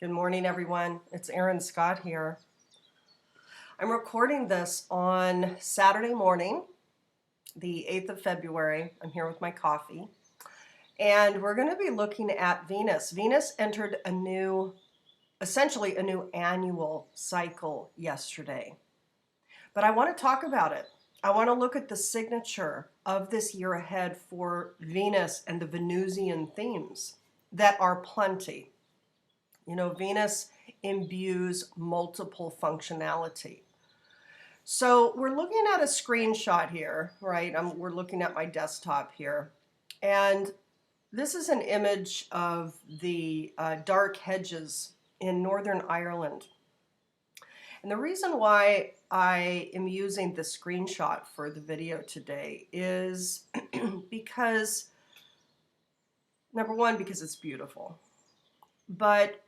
Good morning, everyone. It's Erin Scott here. I'm recording this on Saturday morning, the 8th of February. I'm here with my coffee. And we're going to be looking at Venus. Venus entered essentially a new annual cycle yesterday. But I want to talk about it. I want to look at the signature of this year ahead for Venus and the Venusian themes that are plenty. You know, Venus imbues multiple functionality. So we're looking at a screenshot here, right? We're looking at my desktop here. And this is an image of the dark hedges in Northern Ireland. And the reason why I am using the screenshot for the video today is because, number one, because it's beautiful. But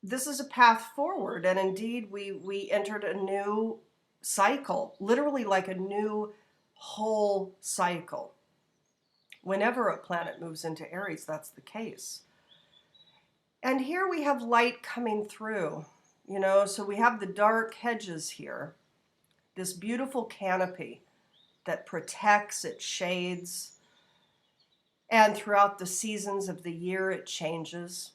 this is a path forward, and indeed we entered a new cycle, literally like a new whole cycle. Whenever a planet moves into Aries, that's the case. And here we have light coming through, so we have the dark hedges here, this beautiful canopy that protects, it shades, and throughout the seasons of the year it changes.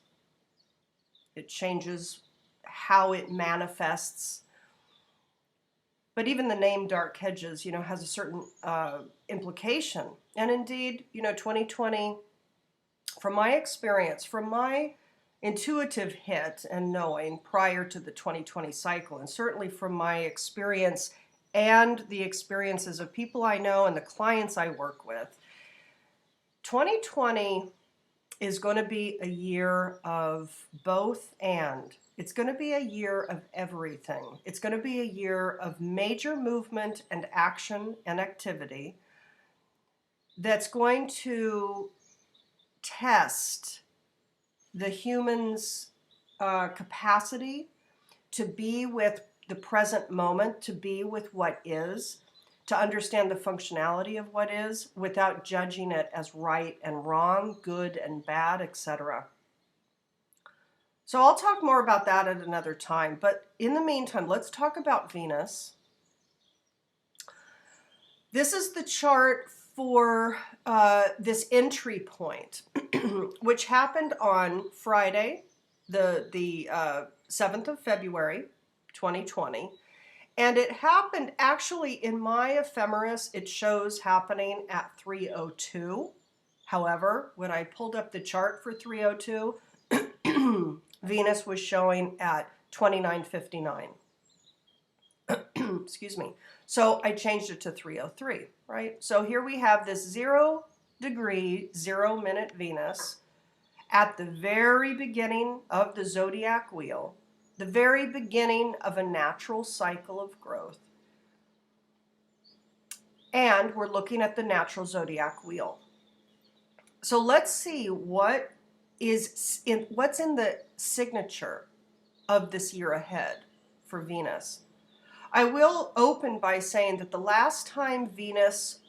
It changes how it manifests. But even the name dark hedges, has a certain implication. And indeed, 2020, from my experience, from my intuitive hit and knowing prior to the 2020 cycle, and certainly from my experience and the experiences of people I know and the clients I work with, 2020 is going to be a year of both and. It's going to be a year of everything. It's going to be a year of major movement and action and activity that's going to test the human's capacity to be with the present moment, to be with what is, to understand the functionality of what is without judging it as right and wrong, good and bad, etc. So I'll talk more about that at another time. But in the meantime, let's talk about Venus. This is the chart for this entry point, which happened on Friday, the 7th of February, 2020. And it happened actually in my ephemeris, it shows happening at 3:02. However, when I pulled up the chart for 3:02, Venus was showing at 29:59. Excuse me. So I changed it to 3:03, right? So here we have this 0 degree, 0 minute Venus at the very beginning of the zodiac wheel, the very beginning of a natural cycle of growth. And we're looking at the natural zodiac wheel. So let's see what's in the signature of this year ahead for Venus. I will open by saying that the last time Venus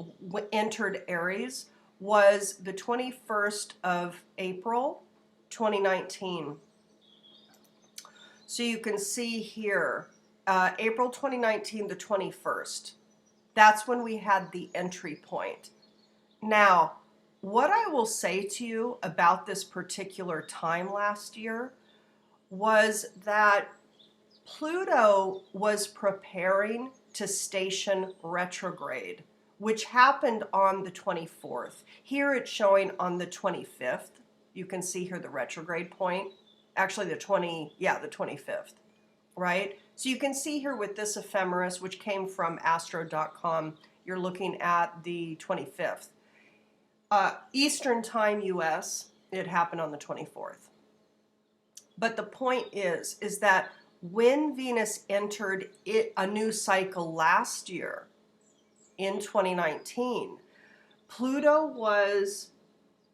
entered Aries was the 21st of April, 2019. So you can see here, April 2019, the 21st. That's when we had the entry point. Now, what I will say to you about this particular time last year was that Pluto was preparing to station retrograde, which happened on the 24th. Here it's showing on the 25th. You can see here the retrograde point. Actually, the 25th, right? So you can see here with this ephemeris, which came from astro.com, you're looking at the 25th. Eastern time US, it happened on the 24th. But the point is that when Venus entered a new cycle last year in 2019, Pluto was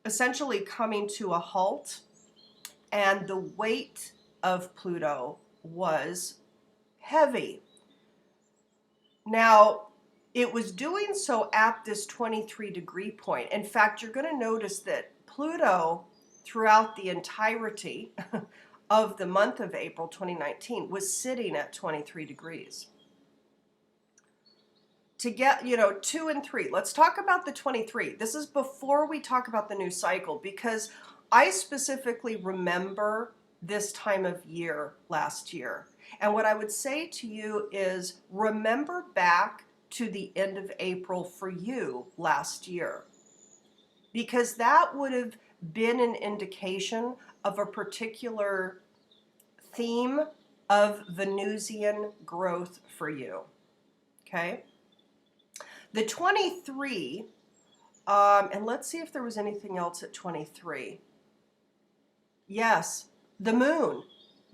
essentially coming to a halt, and the weight of Pluto was heavy. Now, it was doing so at this 23-degree point. In fact, you're going to notice that Pluto, throughout the entirety of the month of April 2019 was sitting at 23 degrees. To get, 2 and 3, let's talk about the 23. This is before we talk about the new cycle, because I specifically remember this time of year last year. And what I would say to you is remember back to the end of April for you last year, because that would have been an indication of a particular theme of Venusian growth for you. Okay? The 23, and let's see if there was anything else at 23. Yes, the moon.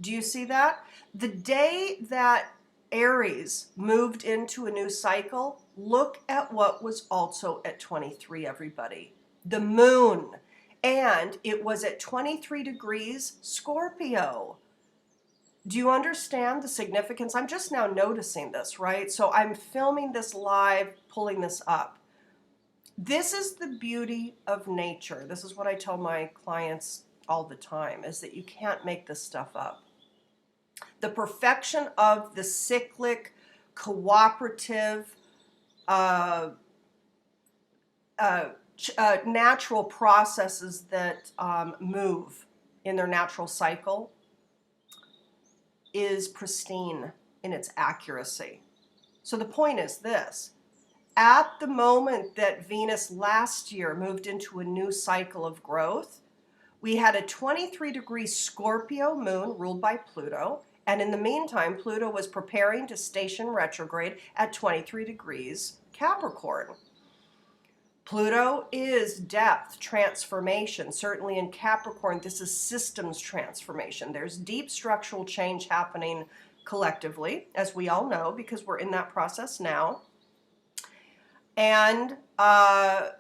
Do you see that? The day that Aries moved into a new cycle, look at what was also at 23, everybody. The moon. And it was at 23 degrees Scorpio. Do you understand the significance? I'm just now noticing this, right? So I'm filming this live, pulling this up. This is the beauty of nature. This is what I tell my clients all the time, is that you can't make this stuff up. The perfection of the cyclic, cooperative, natural processes that move in their natural cycle is pristine in its accuracy. So the point is this: at the moment that Venus last year moved into a new cycle of growth, we had a 23-degree Scorpio moon ruled by Pluto, and in the meantime, Pluto was preparing to station retrograde at 23 degrees Capricorn. Pluto is depth, transformation. Certainly in Capricorn, this is systems transformation. There's deep structural change happening collectively, as we all know, because we're in that process now. And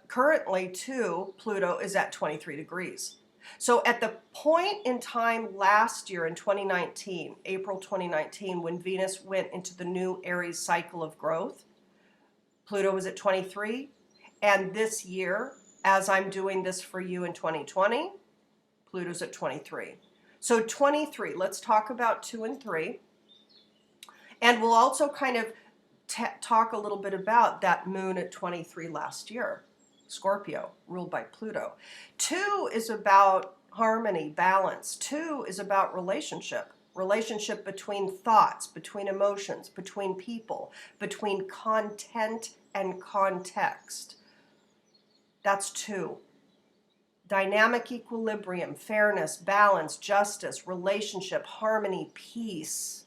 currently, too, Pluto is at 23 degrees. So at the point in time last year in 2019, April 2019, when Venus went into the new Aries cycle of growth, Pluto was at 23. And this year, as I'm doing this for you in 2020, Pluto's at 23. So 23, let's talk about 2 and 3. And we'll also kind of talk a little bit about that moon at 23 last year, Scorpio, ruled by Pluto. 2 is about harmony, balance. 2 is about relationship between thoughts, between emotions, between people, between content and context. That's 2. Dynamic equilibrium, fairness, balance, justice, relationship, harmony, peace.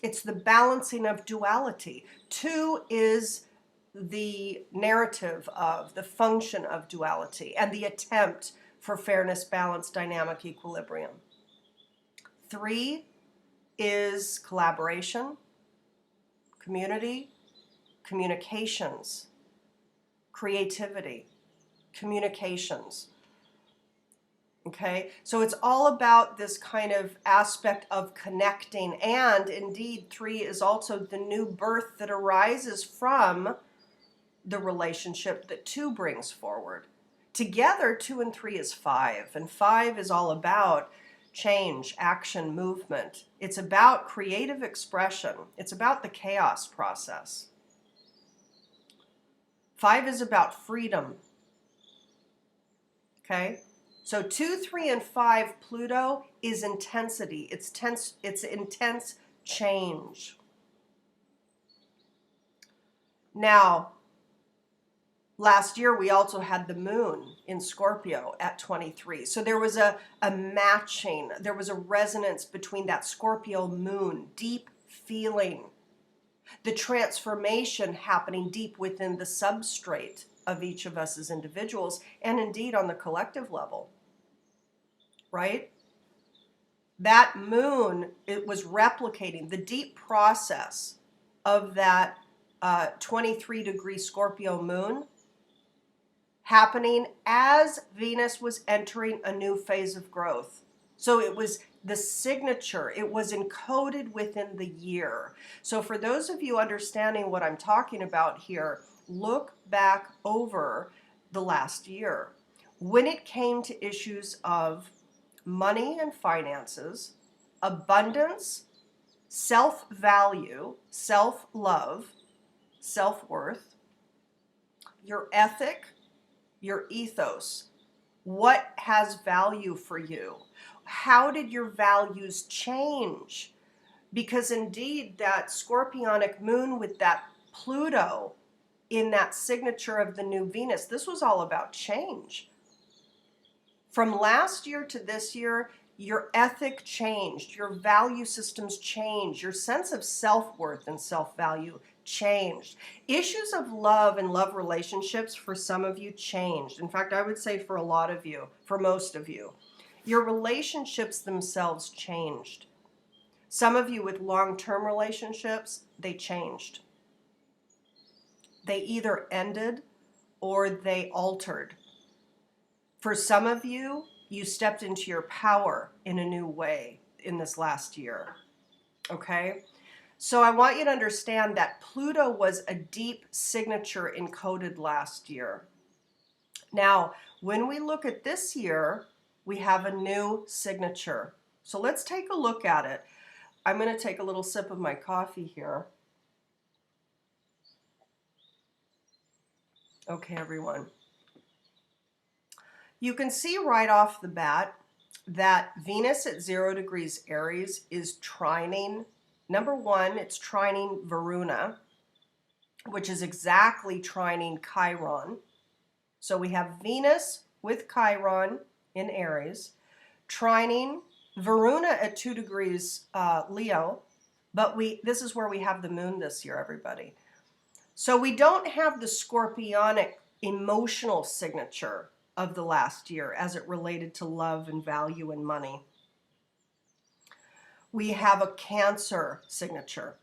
It's the balancing of duality. 2 is the narrative of, the function of duality and the attempt for fairness, balance, dynamic equilibrium. 3 is collaboration, community, communications, creativity, communications. Okay, so it's all about this kind of aspect of connecting, and indeed 3 is also the new birth that arises from the relationship that 2 brings forward. Together 2 and 3 is 5, and 5 is all about change, action, movement. It's about creative expression. It's about the chaos process. 5 is about freedom. Okay? So 2, 3, and 5, Pluto is intensity. It's intense change. Now, last year we also had the moon in Scorpio at 23. So there was a matching, there was a resonance between that Scorpio moon, deep feeling, the transformation happening deep within the substrate of each of us as individuals, and indeed on the collective level, right? That moon, it was replicating the deep process of that 23-degree Scorpio moon happening as Venus was entering a new phase of growth. So it was the signature, it was encoded within the year. So for those of you understanding what I'm talking about here, look back over the last year. When it came to issues of money and finances, abundance, self-value, self-love, self-worth, your ethic, your ethos. What has value for you? How did your values change? Because indeed, that scorpionic moon with that Pluto in that signature of the new Venus, this was all about change. From last year to this year, your ethic changed, your value systems changed, your sense of self-worth and self-value changed. Issues of love and love relationships for some of you changed. In fact, I would say for a lot of you, for most of you, your relationships themselves changed. Some of you with long-term relationships, they changed. They either ended or they altered. For some of you, you stepped into your power in a new way in this last year, okay? So I want you to understand that Pluto was a deep signature encoded last year. Now, when we look at this year, we have a new signature. So let's take a look at it. I'm going to take a little sip of my coffee here. Okay, everyone. You can see right off the bat that Venus at 0 degrees Aries is trining. Number one, it's trining Varuna, which is exactly trining Chiron. So we have Venus with Chiron in Aries, trining Varuna at 2 degrees Leo, but this is where we have the moon this year, everybody. So we don't have the scorpionic emotional signature of the last year as it related to love and value and money. We have a Cancer signature.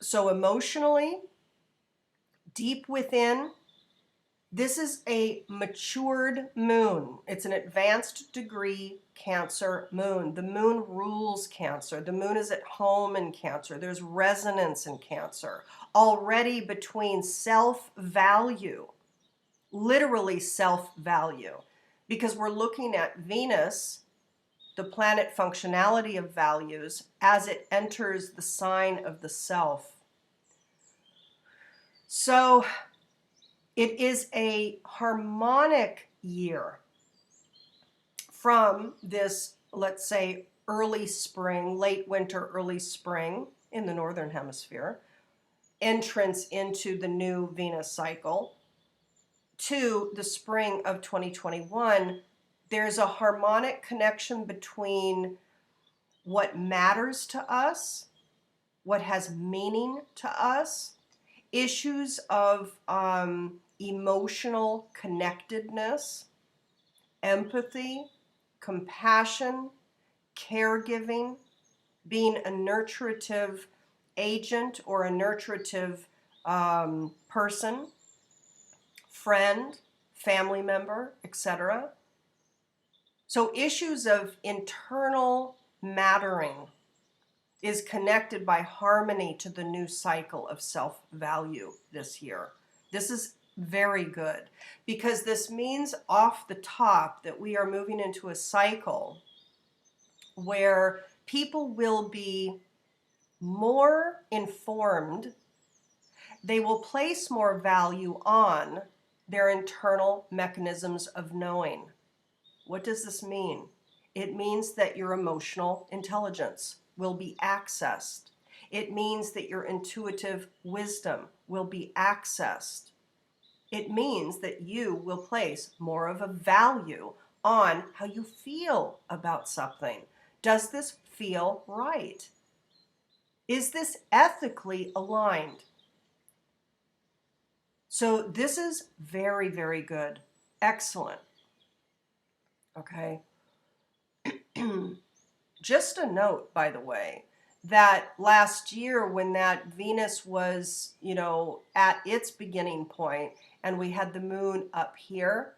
So emotionally, deep within, this is a matured moon. It's an advanced degree Cancer moon. The moon rules Cancer. The moon is at home in Cancer. There's resonance in Cancer. Already between self-value, literally self-value, because we're looking at Venus, the planet functionality of values, as it enters the sign of the self. So it is a harmonic year from this, let's say, early spring, late winter, early spring in the northern hemisphere, entrance into the new Venus cycle, to the spring of 2021. There's a harmonic connection between what matters to us, what has meaning to us, issues of emotional connectedness, empathy, compassion, caregiving, being a nurturative agent or a nurturative person, friend, family member, etc. So issues of internal mattering is connected by harmony to the new cycle of self-value this year. This is very good because this means off the top that we are moving into a cycle where people will be more informed. They will place more value on their internal mechanisms of knowing. What does this mean? It means that your emotional intelligence will be accessed. It means that your intuitive wisdom will be accessed. It means that you will place more of a value on how you feel about something. Does this feel right? Is this ethically aligned? So this is very, very good. Excellent. Okay. Just a note, by the way, that last year when that Venus was, at its beginning point and we had the moon up here,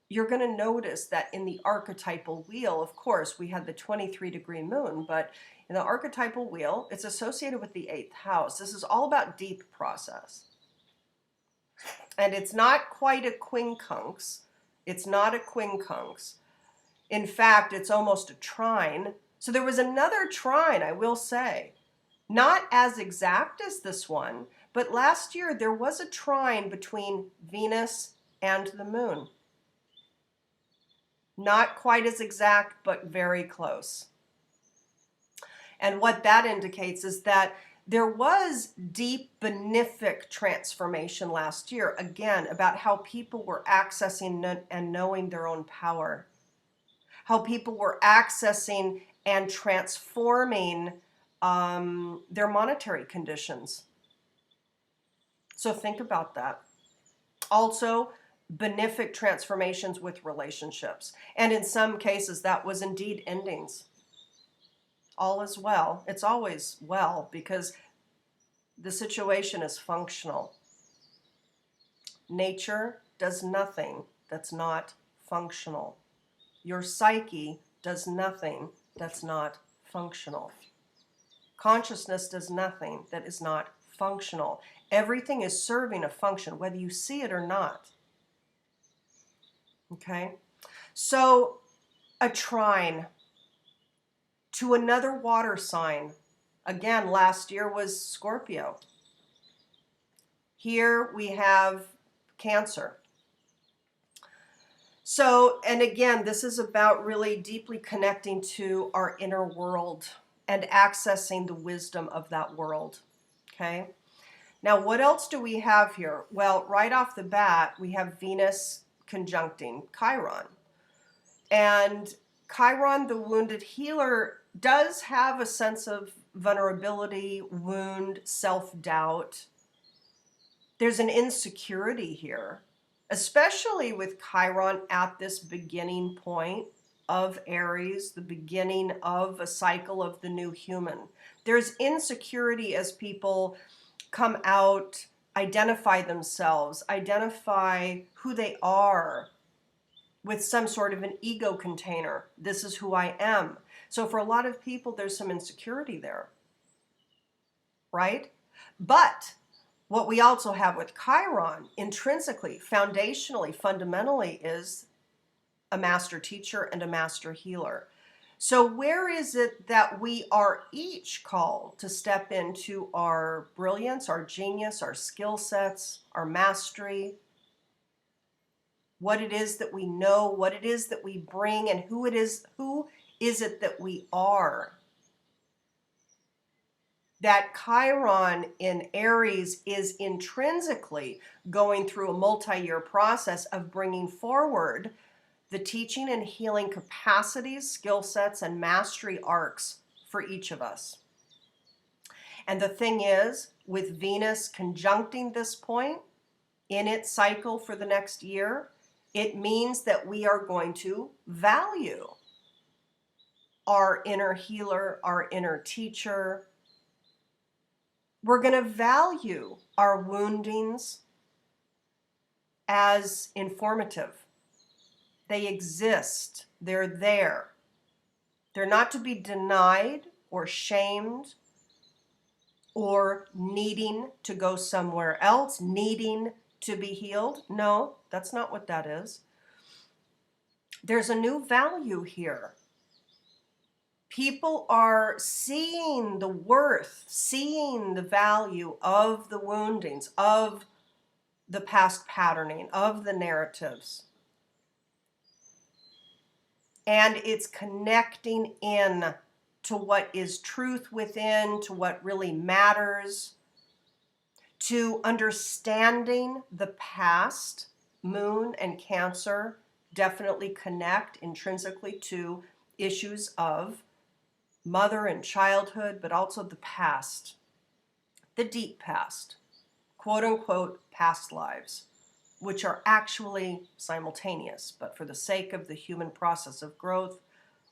you're going to notice that in the archetypal wheel, of course, we had the 23-degree moon, but in the archetypal wheel, it's associated with the 8th house. This is all about deep process. And it's not quite a quincunx. It's not a quincunx. In fact, it's almost a trine. So there was another trine, I will say, not as exact as this one, but last year there was a trine between Venus and the moon. Not quite as exact, but very close. And what that indicates is that there was deep benefic transformation last year, again, about how people were accessing and knowing their own power, how people were accessing and transforming their monetary conditions. So think about that. Also, benefic transformations with relationships. And in some cases, that was indeed endings. All is well. It's always well because the situation is functional. Nature does nothing that's not functional. Your psyche does nothing that's not functional. Consciousness does nothing that is not functional. Everything is serving a function, whether you see it or not. Okay? So, a trine to another water sign. Again, last year was Scorpio. Here we have Cancer. So, and again, this is about really deeply connecting to our inner world and accessing the wisdom of that world. Okay? Now, what else do we have here? Well, right off the bat, we have Venus conjuncting Chiron. And Chiron, the wounded healer, does have a sense of vulnerability, wound, self-doubt. There's an insecurity here, especially with Chiron at this beginning point of Aries, the beginning of a cycle of the new human. There's insecurity as people come out, identify themselves, identify who they are with some sort of an ego container. This is who I am. So for a lot of people, there's some insecurity there, right? But what we also have with Chiron, intrinsically, foundationally, fundamentally, is a master teacher and a master healer. So where is it that we are each called to step into our brilliance, our genius, our skill sets, our mastery, what it is that we know, what it is that we bring, and who is it that we are? That Chiron in Aries is intrinsically going through a multi-year process of bringing forward the teaching and healing capacities, skill sets, and mastery arcs for each of us. And the thing is, with Venus conjuncting this point in its cycle for the next year, it means that we are going to value our inner healer, our inner teacher. We're going to value our woundings as informative. They exist. They're there. They're not to be denied or shamed or needing to go somewhere else, needing to be healed. No, that's not what that is. There's a new value here. People are seeing the worth, seeing the value of the woundings, of the past patterning, of the narratives. And it's connecting in to what is truth within, to what really matters, to understanding the past. Moon and Cancer definitely connect intrinsically to issues of mother and childhood, but also the past, the deep past, quote unquote past lives, which are actually simultaneous. But for the sake of the human process of growth,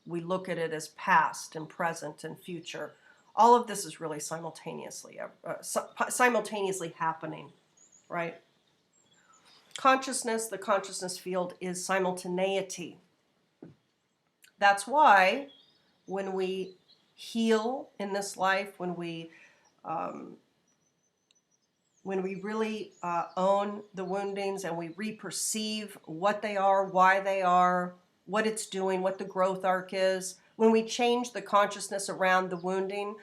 we look at it as past and present and future. All of this is really simultaneously happening, right? Consciousness, the consciousness field, is simultaneity. That's why when we heal in this life, when we really own the woundings and we reperceive what they are, why they are, what it's doing, what the growth arc is. When we change the consciousness around the wounding,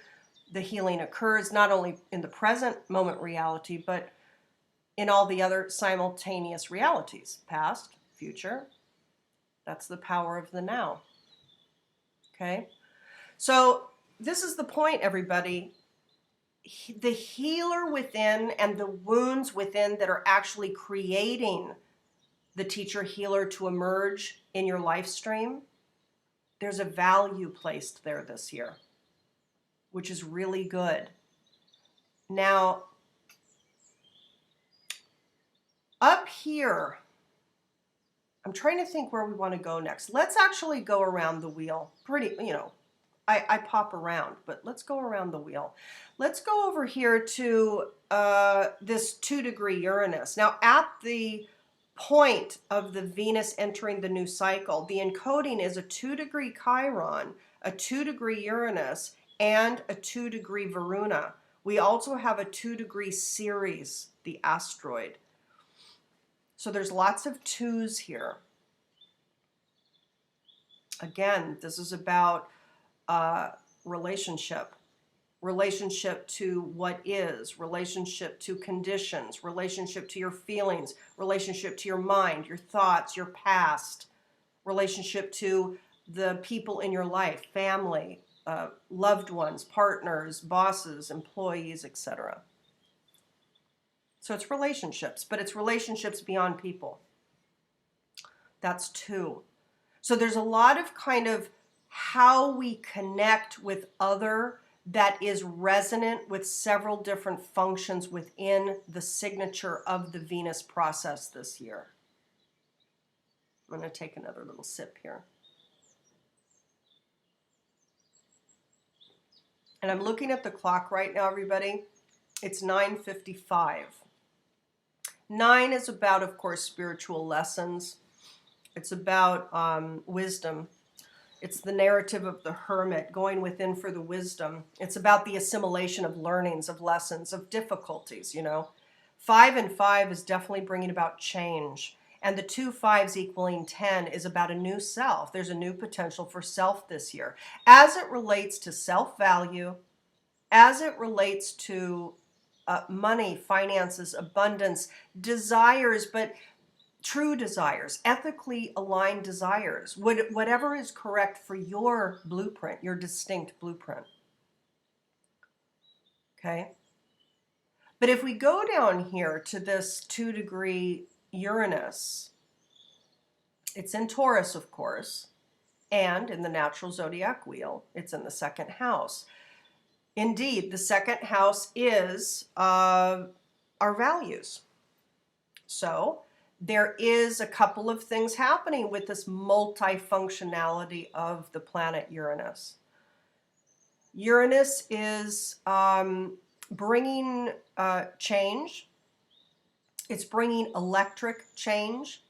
the healing occurs not only in the present moment reality, but in all the other simultaneous realities, past, future. That's the power of the now. Okay? So this is the point, everybody. The healer within and the wounds within that are actually creating the teacher healer to emerge in your life stream, there's a value placed there this year, which is really good. Now, up here, I'm trying to think where we want to go next. Let's actually go around the wheel. I pop around, but let's go around the wheel. Let's go over here to this 2-degree Uranus. Now, at the point of the Venus entering the new cycle, the encoding is a 2-degree Chiron, a 2-degree Uranus, and a 2-degree Varuna. We also have a 2-degree Ceres, the asteroid. So there's lots of 2s here. Again, this is about relationship to what is, relationship to conditions, relationship to your feelings, relationship to your mind, your thoughts, your past, relationship to the people in your life, family, loved ones, partners, bosses, employees, etc. So it's relationships, but it's relationships beyond people. That's 2. So there's a lot of kind of how we connect with other that is resonant with several different functions within the signature of the Venus process this year. I'm going to take another little sip here. And I'm looking at the clock right now, everybody. It's 9:55. 9 is about, of course, spiritual lessons. It's about wisdom. It's the narrative of the hermit going within for the wisdom. It's about the assimilation of learnings, of lessons, of difficulties, 5 and 5 is definitely bringing about change. And the 2 5s equaling 10 is about a new self. There's a new potential for self this year. As it relates to self-value, as it relates to money, finances, abundance, desires, but true desires, ethically aligned desires, whatever is correct for your blueprint, your distinct blueprint. Okay? But if we go down here to this 2-degree Uranus, it's in Taurus, of course, and in the natural zodiac wheel, it's in the 2nd house. Indeed, the 2nd house is our values. So there is a couple of things happening with this multifunctionality of the planet Uranus. Uranus is bringing change. It's bringing electric change.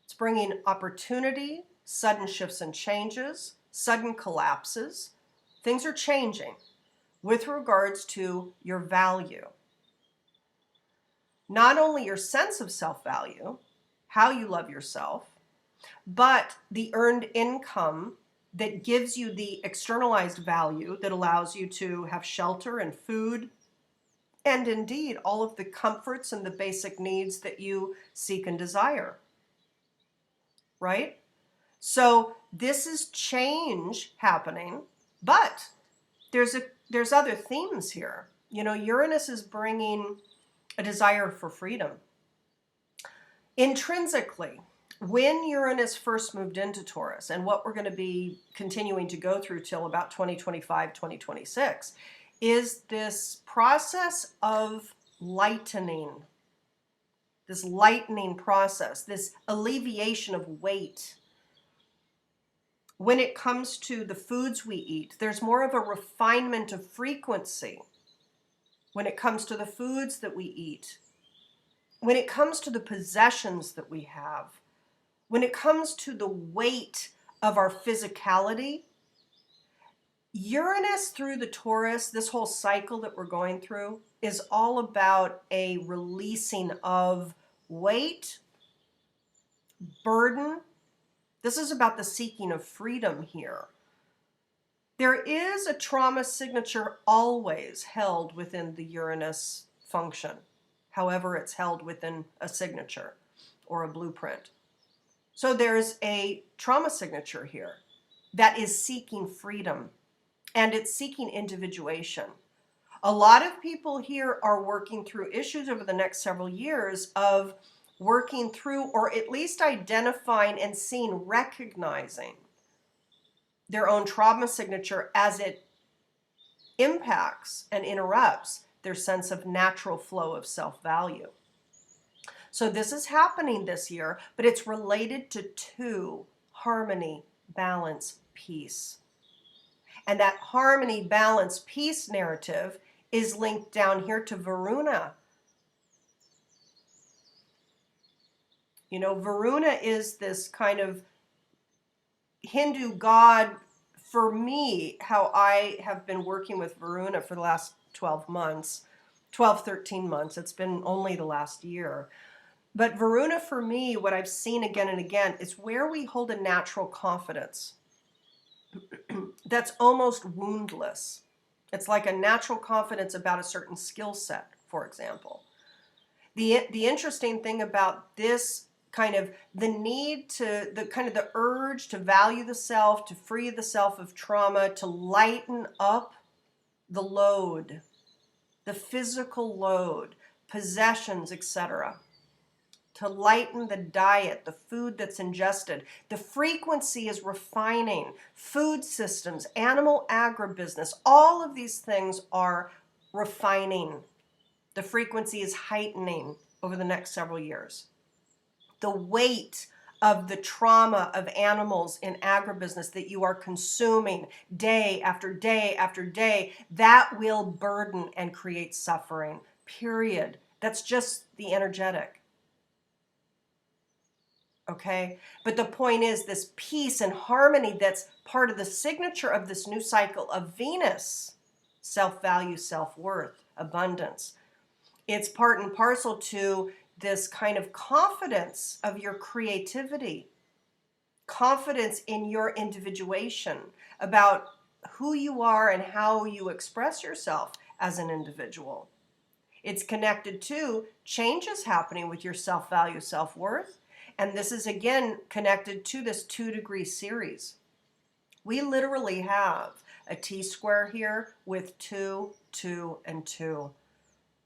It's bringing opportunity, sudden shifts and changes, sudden collapses. Things are changing with regards to your value. Not only your sense of self-value, how you love yourself, but the earned income that gives you the externalized value that allows you to have shelter and food, and indeed all of the comforts and the basic needs that you seek and desire. Right? So this is change happening, but there's other themes here. Uranus is bringing a desire for freedom. Intrinsically, when Uranus first moved into Taurus, and what we're going to be continuing to go through till about 2025, 2026, is this process of lightening, this lightening process, this alleviation of weight. When it comes to the foods we eat, there's more of a refinement of frequency. When it comes to the foods that we eat, when it comes to the possessions that we have, when it comes to the weight of our physicality, Uranus through the Taurus, this whole cycle that we're going through, is all about a releasing of weight, burden, This is about the seeking of freedom here. There is a trauma signature always held within the Uranus function. However, it's held within a signature or a blueprint. So there's a trauma signature here that is seeking freedom, and it's seeking individuation. A lot of people here are working through issues over the next several years of working through, or at least identifying and seeing, recognizing their own trauma signature as it impacts and interrupts their sense of natural flow of self-value. So this is happening this year, but it's related to two: harmony, balance, peace. And that harmony, balance, peace narrative is linked down here to Varuna. You know, Varuna is this kind of Hindu god. For me, how I have been working with Varuna for the last 12 months, 12, 13 months, it's been only the last year. But Varuna, for me, what I've seen again and again, is where we hold a natural confidence that's almost woundless. It's like a natural confidence about a certain skill set, for example. The interesting thing about this kind of the urge to value the self, to free the self of trauma, to lighten up the load, the physical load, possessions, etc., to lighten the diet, the food that's ingested. The frequency is refining. Food systems, animal agribusiness, all of these things are refining. The frequency is heightening over the next several years. The weight of the trauma of animals in agribusiness that you are consuming day after day after day, that will burden and create suffering, period. That's just the energetic. Okay? But the point is, this peace and harmony that's part of the signature of this new cycle of Venus, self-value, self-worth, abundance. It's part and parcel to this kind of confidence of your creativity, confidence in your individuation, about who you are and how you express yourself as an individual. It's connected to changes happening with your self-value, self-worth, and this is again connected to this 2-degree series. We literally have a T-square here with 2, 2, and 2.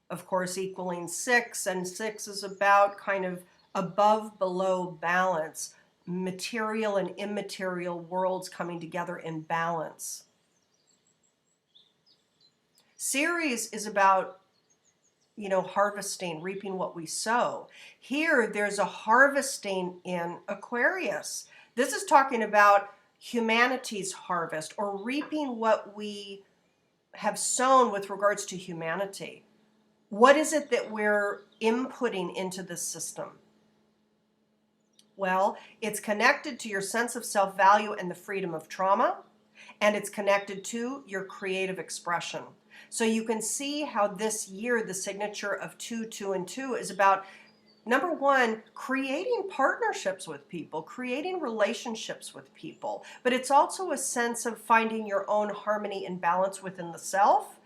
Of course, equaling 6, and 6 is about kind of above, below balance, material and immaterial worlds coming together in balance. Ceres is about, you know, harvesting, reaping what we sow. Here, there's a harvesting in Aquarius. This is talking about humanity's harvest, or reaping what we have sown with regards to humanity. What is it that we're inputting into this system? Well, it's connected to your sense of self-value and the freedom of trauma, and it's connected to your creative expression. So you can see how this year, the signature of 2, 2, and 2 is about, number one, creating partnerships with people, creating relationships with people, but it's also a sense of finding your own harmony and balance within the self,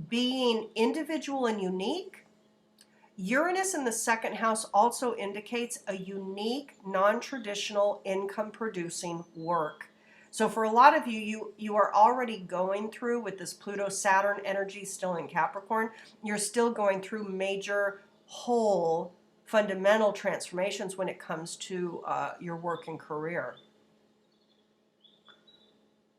being individual and unique. Uranus in the second house also indicates a unique, non-traditional income-producing work. So for a lot of you, you are already going through, with this Pluto-Saturn energy still in Capricorn, you're still going through major, whole, fundamental transformations when it comes to your work and career.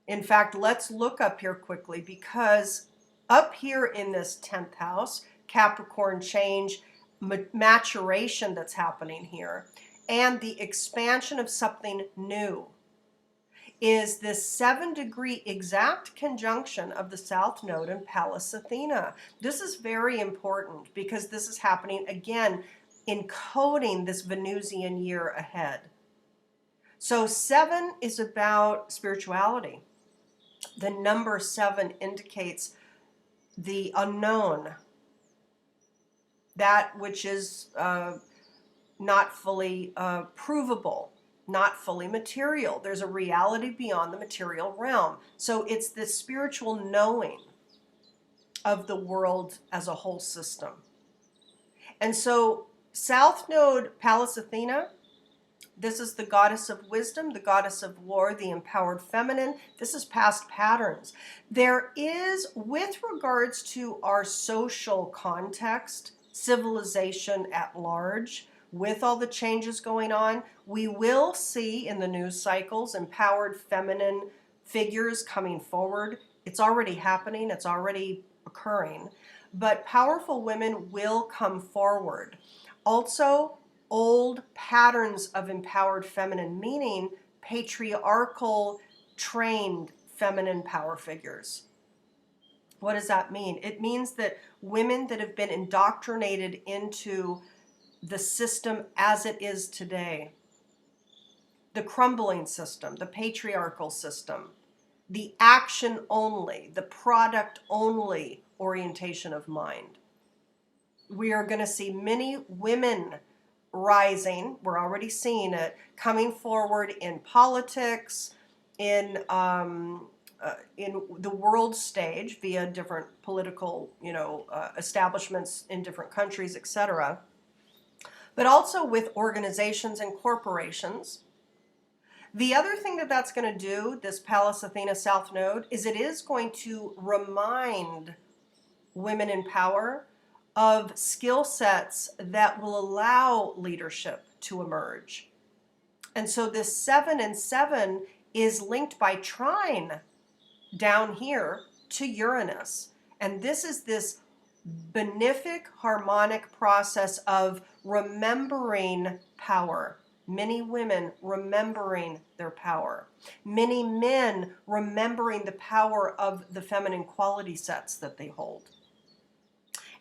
In fact, let's look up here quickly, because up here in this 10th house, Capricorn change, maturation that's happening here, and the expansion of something new, is this 7-degree exact conjunction of the South Node in Pallas Athena. This is very important because this is happening again, encoding this Venusian year ahead. So 7 is about spirituality. The number 7 indicates the unknown, that which is not fully provable. not fully material. There's a reality beyond the material realm. So it's this spiritual knowing of the world as a whole system. And so South Node, Pallas Athena, this is the goddess of wisdom, the goddess of war, the empowered feminine. This is past patterns. There is, with regards to our social context, civilization at large, with all the changes going on, we will see in the news cycles empowered feminine figures coming forward. It's already happening, it's already occurring. But powerful women will come forward. Also, old patterns of empowered feminine, meaning patriarchal trained feminine power figures. What does that mean? It means that women that have been indoctrinated into the system as it is today, the crumbling system, the patriarchal system, the action only, the product only orientation of mind. We are going to see many women rising, we're already seeing it, coming forward in politics, in the world stage via different political, establishments in different countries, etc. But also with organizations and corporations. The other thing that that's going to do, this Pallas Athena South Node, is it is going to remind women in power of skill sets that will allow leadership to emerge. And so this 7 and 7 is linked by trine down here to Uranus. And this is this benefic harmonic process of remembering power. Many women remembering their power. Many men remembering the power of the feminine quality sets that they hold.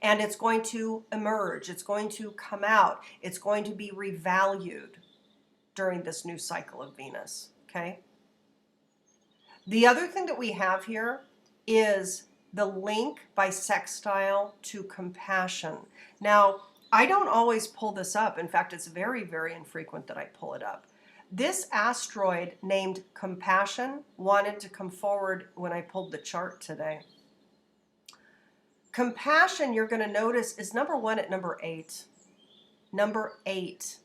And it's going to emerge, it's going to come out, it's going to be revalued during this new cycle of Venus, okay? The other thing that we have here is the link by sextile to compassion. Now, I don't always pull this up. In fact, it's very, very infrequent that I pull it up. This asteroid named Compassion wanted to come forward when I pulled the chart today. Compassion, you're going to notice, is number 1 at number 8. Number 8.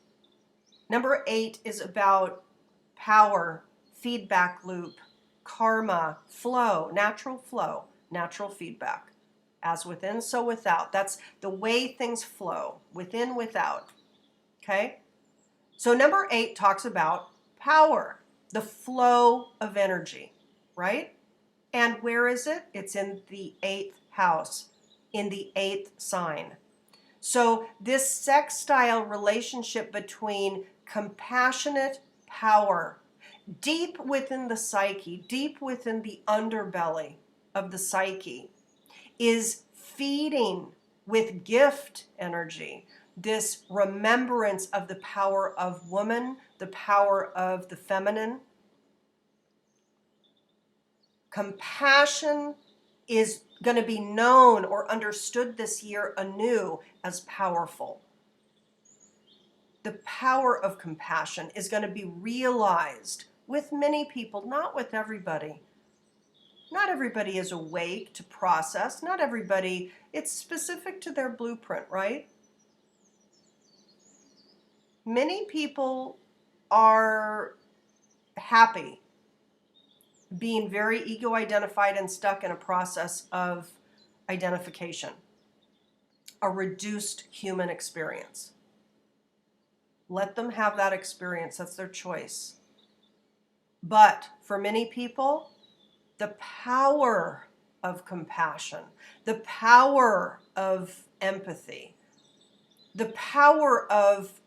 Number 8 is about power, feedback loop, karma, flow, natural feedback. As within, so without. That's the way things flow, within, without. Okay? So number 8 talks about power, the flow of energy, right? And where is it? It's in the 8th house, in the 8th sign. So this sextile relationship between compassionate power, deep within the psyche, deep within the underbelly of the psyche, is feeding with gift energy this remembrance of the power of woman, the power of the feminine. Compassion is going to be known or understood this year anew as powerful. The power of compassion is going to be realized with many people, not with everybody. Not everybody is awake to process. Not everybody, it's specific to their blueprint, right? Many people are happy being very ego-identified and stuck in a process of identification, a reduced human experience. Let them have that experience. That's their choice. But for many people, the power of compassion, the power of empathy, the power of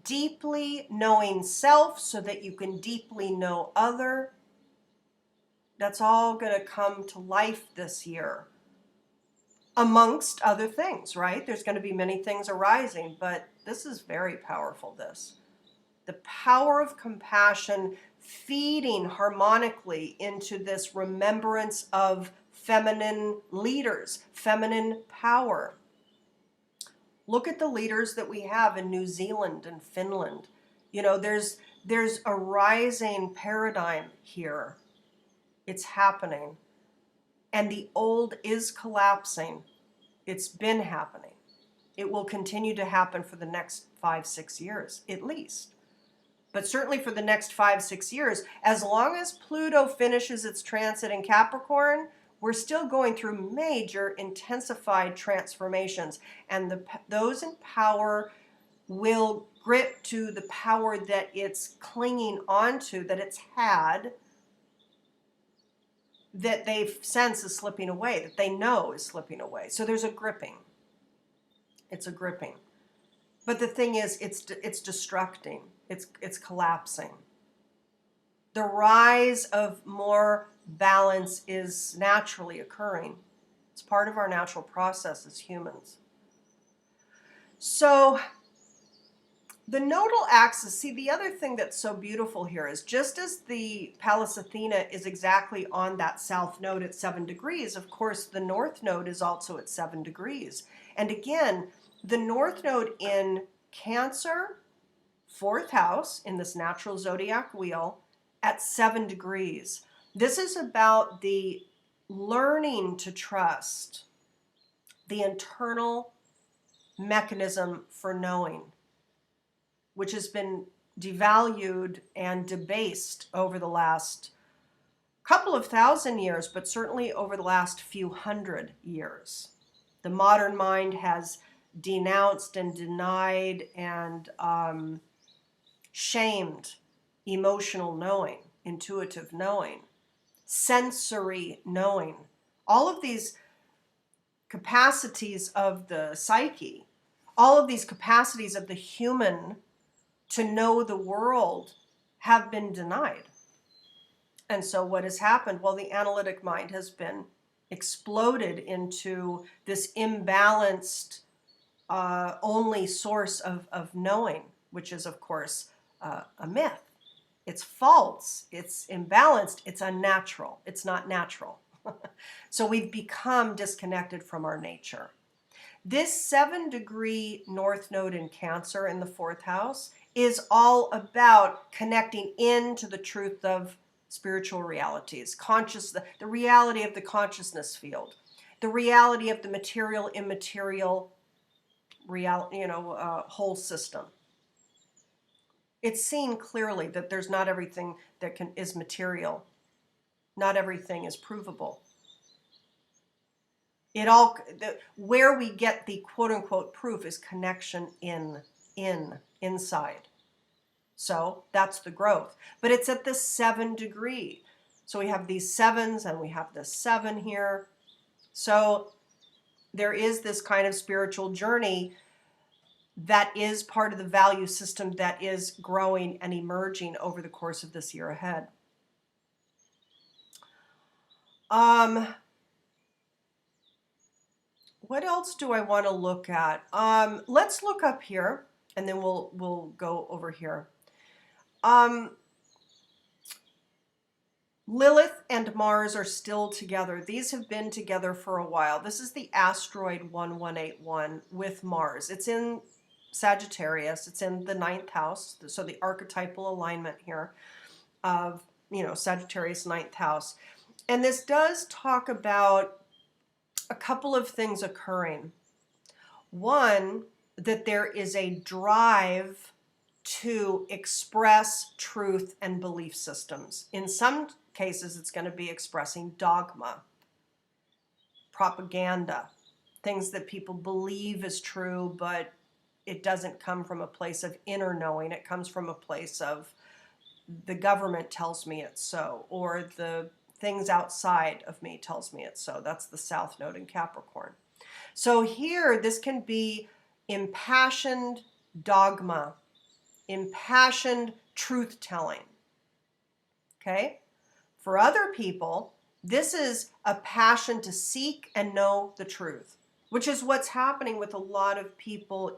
deeply knowing self so that you can deeply know other, that's all going to come to life this year. Amongst other things, right? There's going to be many things arising, but this is very powerful, this. The power of compassion feeding harmonically into this remembrance of feminine leaders, feminine power. Look at the leaders that we have in New Zealand and Finland. You know, there's there's a rising paradigm here. It's happening. And the old is collapsing. It's been happening. It will continue to happen for the next 5-6 years, at least. But certainly for the next 5-6 years, as long as Pluto finishes its transit in Capricorn, we're still going through major intensified transformations. And those in power will grip to the power that it's clinging onto, that it's had, that they sense is slipping away, that they know is slipping away. So there's a gripping. It's a gripping. But the thing is, it's destructing. It's collapsing. The rise of more balance is naturally occurring. It's part of our natural process as humans. So the nodal axis, see, the other thing that's so beautiful here is just as the Pallas Athena is exactly on that south node at 7 degrees, of course, the north node is also at 7 degrees. And again, the north node in Cancer, 4th house in this natural zodiac wheel at 7 degrees. This is about the learning to trust the internal mechanism for knowing, which has been devalued and debased over the last couple of thousand years, but certainly over the last few hundred years. The modern mind has denounced and denied and shamed emotional knowing, intuitive knowing, sensory knowing. All of these capacities of the psyche, all of these capacities of the human to know the world have been denied. And so what has happened? Well, the analytic mind has been exploded into this imbalanced only source of knowing, which is, of course, a myth. It's false, it's imbalanced, it's unnatural, it's not natural. So we've become disconnected from our nature. This 7 degree north node in Cancer in the 4th house is all about connecting into the truth of spiritual realities, the reality of the consciousness field, the reality of the material, immaterial whole system. It's seen clearly that there's not everything that is material. Not everything is provable. Where we get the quote unquote proof is connection inside. So that's the growth. But it's at the 7 degree. So we have these 7s and we have this 7 here. So there is this kind of spiritual journey that is part of the value system that is growing and emerging over the course of this year ahead. What else do I want to look at? Let's look up here, and then we'll go over here. Lilith and Mars are still together. These have been together for a while. This is the asteroid 1181 with Mars. It's in Sagittarius. It's in the 9th house. So the archetypal alignment here of, Sagittarius 9th house. And this does talk about a couple of things occurring. One, that there is a drive to express truth and belief systems. In some cases, it's going to be expressing dogma, propaganda, things that people believe is true, but it doesn't come from a place of inner knowing. It comes from a place of the government tells me it's so, or the things outside of me tells me it's so. That's the South Node in Capricorn. So here, this can be impassioned dogma, impassioned truth-telling, okay? For other people, this is a passion to seek and know the truth, which is what's happening with a lot of people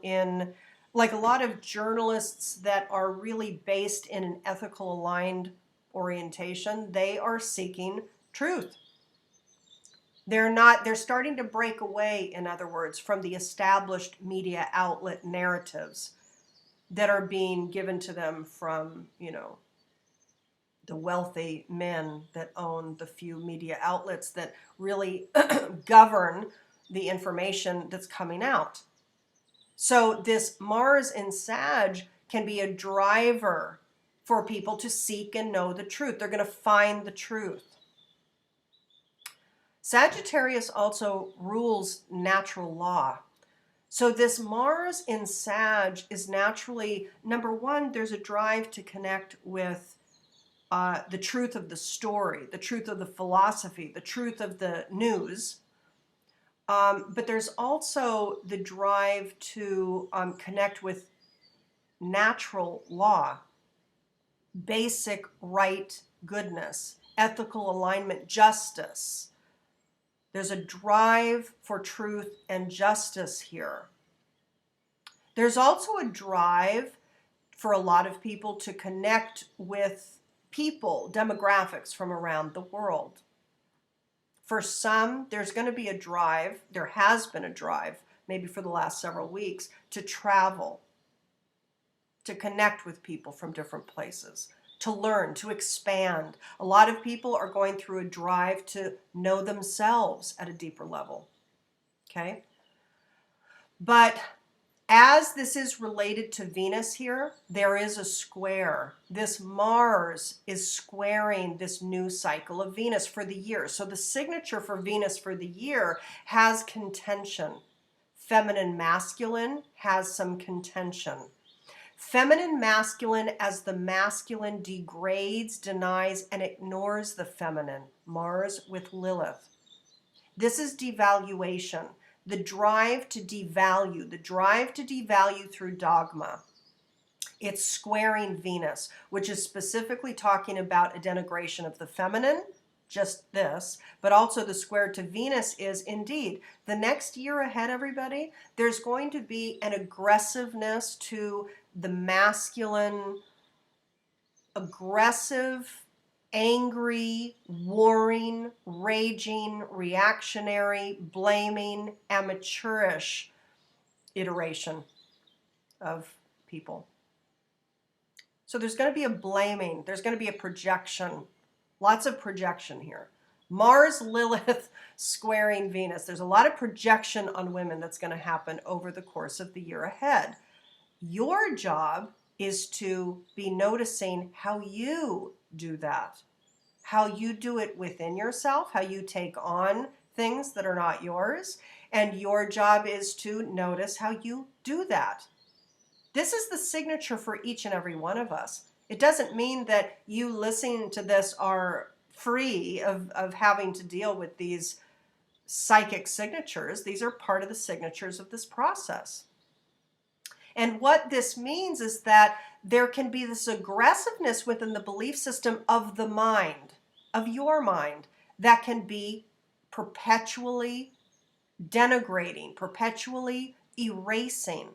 like a lot of journalists that are really based in an ethical aligned orientation. They are seeking truth. They're starting to break away, in other words, from the established media outlet narratives that are being given to them from, the wealthy men that own the few media outlets that really govern the information that's coming out. So this Mars in Sag can be a driver for people to seek and know the truth. They're going to find the truth. Sagittarius also rules natural law. So this Mars in Sag is naturally, number one, there's a drive to connect with the truth of the story, the truth of the philosophy, the truth of the news. But there's also the drive to connect with natural law, basic right goodness, ethical alignment, justice. There's a drive for truth and justice here. There's also a drive for a lot of people to connect with people, demographics from around the world. For some, there's going to be a drive, there has been a drive, maybe for the last several weeks, to travel, to connect with people from different places, to learn, to expand. A lot of people are going through a drive to know themselves at a deeper level. Okay? But as this is related to Venus here, there is a square. This Mars is squaring this new cycle of Venus for the year. So the signature for Venus for the year has contention. Feminine masculine has some contention. Feminine masculine as the masculine degrades, denies, and ignores the feminine. Mars with Lilith. This is devaluation. The drive to devalue through dogma. It's squaring Venus, which is specifically talking about a denigration of the feminine, just this, but also the square to Venus is indeed the next year ahead, everybody. There's going to be an aggressiveness to the masculine, aggressive, angry, warring, raging, reactionary, blaming, amateurish iteration of people. So there's going to be a blaming, there's going to be a projection, lots of projection here. Mars, Lilith squaring Venus. There's a lot of projection on women that's going to happen over the course of the year ahead. Your job is to be noticing how you do that, how you do it within yourself, how you take on things that are not yours, and your job is to notice how you do that. This is the signature for each and every one of us. It doesn't mean that you listening to this are free of having to deal with these psychic signatures. These are part of the signatures of this process. And what this means is that there can be this aggressiveness within the belief system of the mind, of your mind, that can be perpetually denigrating, perpetually erasing.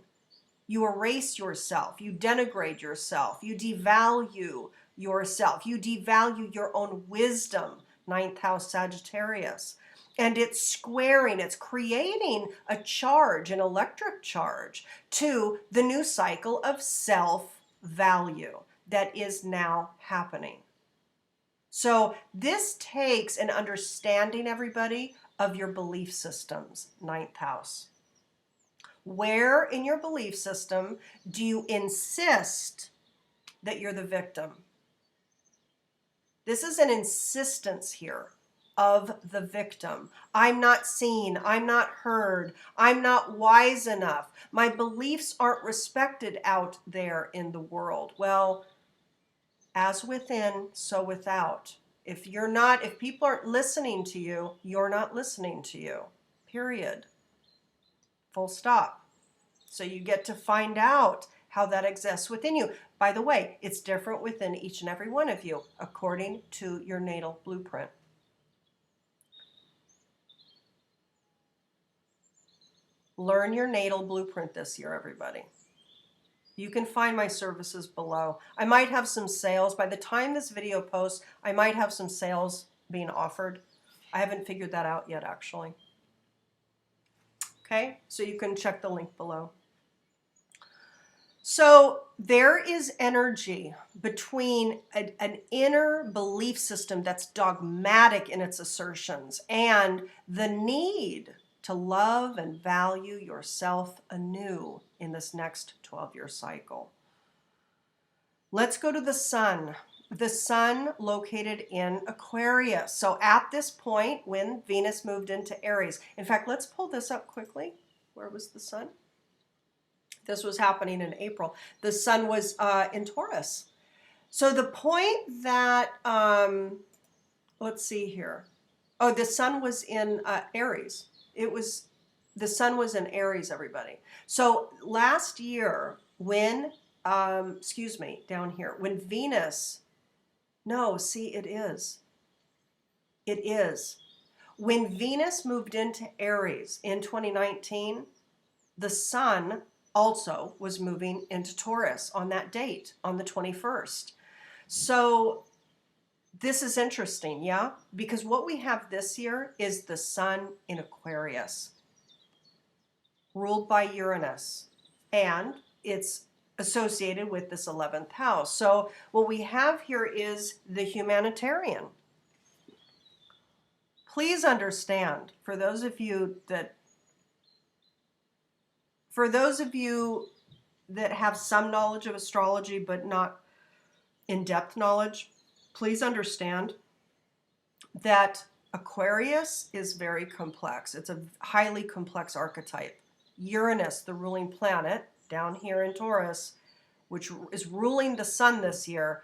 You erase yourself, you denigrate yourself, you devalue yourself, you devalue your own wisdom, 9th house Sagittarius. And it's squaring, it's creating a charge, an electric charge, to the new cycle of self-value that is now happening. So this takes an understanding, everybody, of your belief systems, 9th house. Where in your belief system do you insist that you're the victim? This is an insistence here of the victim. I'm not seen, I'm not heard, I'm not wise enough. My beliefs aren't respected out there in the world. Well, as within, so without. If people aren't listening to you, you're not listening to you. Period. Full stop. So you get to find out how that exists within you. By the way, it's different within each and every one of you, according to your natal blueprint. Learn your natal blueprint this year, everybody. You can find my services below. I might have some sales. By the time this video posts, I might have some sales being offered. I haven't figured that out yet, actually. Okay, so you can check the link below. So there is energy between an inner belief system that's dogmatic in its assertions and the need to love and value yourself anew in this next 12-year cycle. Let's go to the sun. The sun located in Aquarius. So at this point, when Venus moved into Aries, in fact, let's pull this up quickly. Where was the sun? This was happening in April. The sun was in Taurus. So the point that, let's see here. Oh, the sun was in Aries. The sun was in Aries, everybody. So last year when, down here, when Venus, no, see, it is. It is. When Venus moved into Aries in 2019, the sun also was moving into Taurus on that date, on the 21st. So this is interesting, yeah? Because what we have this year is the sun in Aquarius, ruled by Uranus, and it's associated with this 11th house. So what we have here is the humanitarian. Please understand, for those of you that have some knowledge of astrology but not in-depth knowledge, please understand that Aquarius is very complex. It's a highly complex archetype. Uranus, the ruling planet, down here in Taurus, which is ruling the sun this year,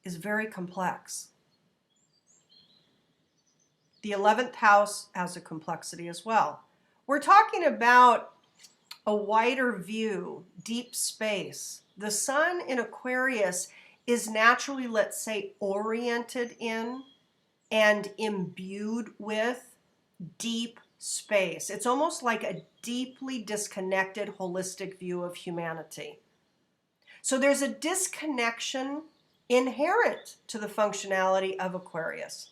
is very complex. The 11th house has a complexity as well. We're talking about a wider view, deep space. The sun in Aquarius is naturally, let's say, oriented in and imbued with deep space. It's almost like a deeply disconnected, holistic view of humanity. So there's a disconnection inherent to the functionality of Aquarius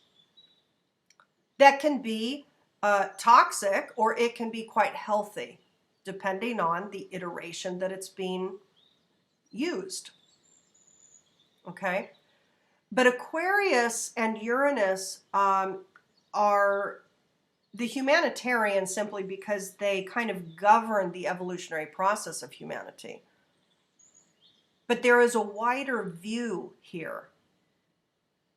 that can be toxic, or it can be quite healthy, depending on the iteration that it's being used. Okay? But Aquarius and Uranus are the humanitarian simply because they kind of govern the evolutionary process of humanity. But there is a wider view here.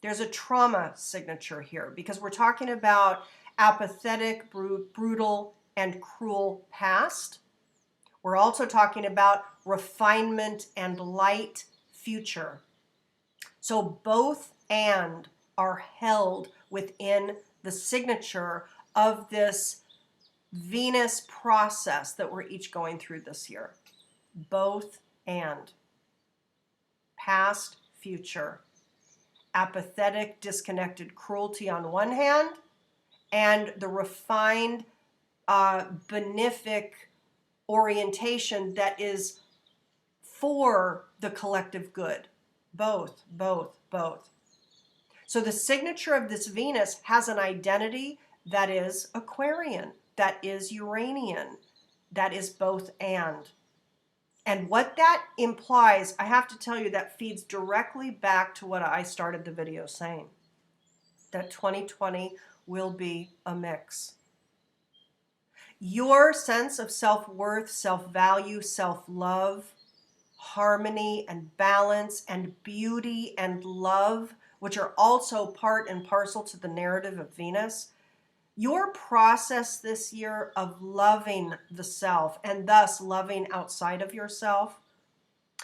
There's a trauma signature here because we're talking about apathetic, brutal, and cruel past. We're also talking about refinement and light future. So both and are held within the signature of this Venus process that we're each going through this year. Both and. Past, future. Apathetic, disconnected cruelty on one hand, and the refined, benefic orientation that is for the collective good. Both. So the signature of this Venus has an identity that is Aquarian, that is Uranian, that is both and. And what that implies, I have to tell you, that feeds directly back to what I started the video saying, that 2020 will be a mix. Your sense of self-worth, self-value, self-love, harmony and balance and beauty and love, which are also part and parcel to the narrative of Venus, your process this year of loving the self and thus loving outside of yourself,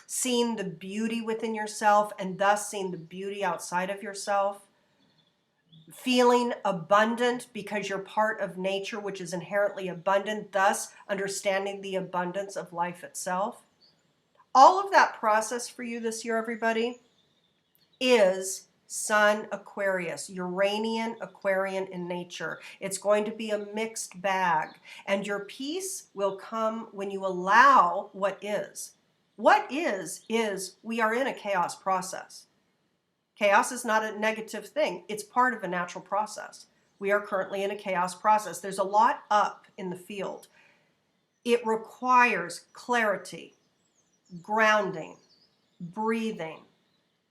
seeing the beauty within yourself and thus seeing the beauty outside of yourself, feeling abundant because you're part of nature, which is inherently abundant, thus understanding the abundance of life itself. All of that process for you this year, everybody, is Sun Aquarius, Uranian Aquarian in nature. It's going to be a mixed bag, and your peace will come when you allow what is. What is we are in a chaos process. Chaos is not a negative thing. It's part of a natural process. We are currently in a chaos process. There's a lot up in the field. It requires clarity. grounding, breathing,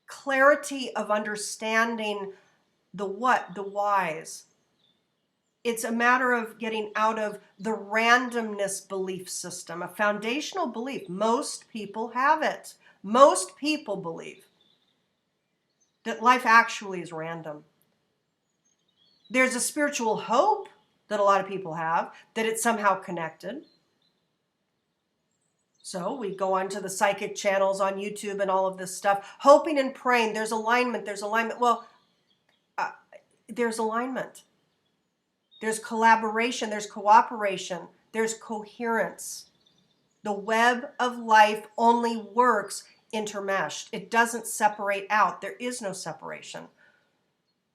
clarity of understanding the what, the whys. It's a matter of getting out of the randomness belief system, a foundational belief. Most people have it. Most people believe that life actually is random. There's a spiritual hope that a lot of people have, that it's somehow connected. So we go onto the psychic channels on YouTube and all of this stuff, hoping and praying. There's alignment. There's alignment. Well, there's alignment. There's collaboration. There's cooperation. There's coherence. The web of life only works intermeshed. It doesn't separate out. There is no separation.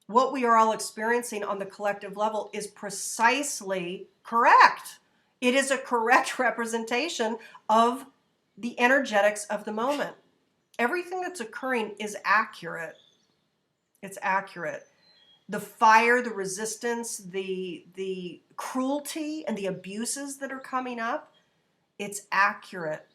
What we are all experiencing on the collective level is precisely correct. It is a correct representation of the energetics of the moment. Everything that's occurring is accurate. It's accurate. The fire, the resistance, the cruelty, and the abuses that are coming up, it's accurate.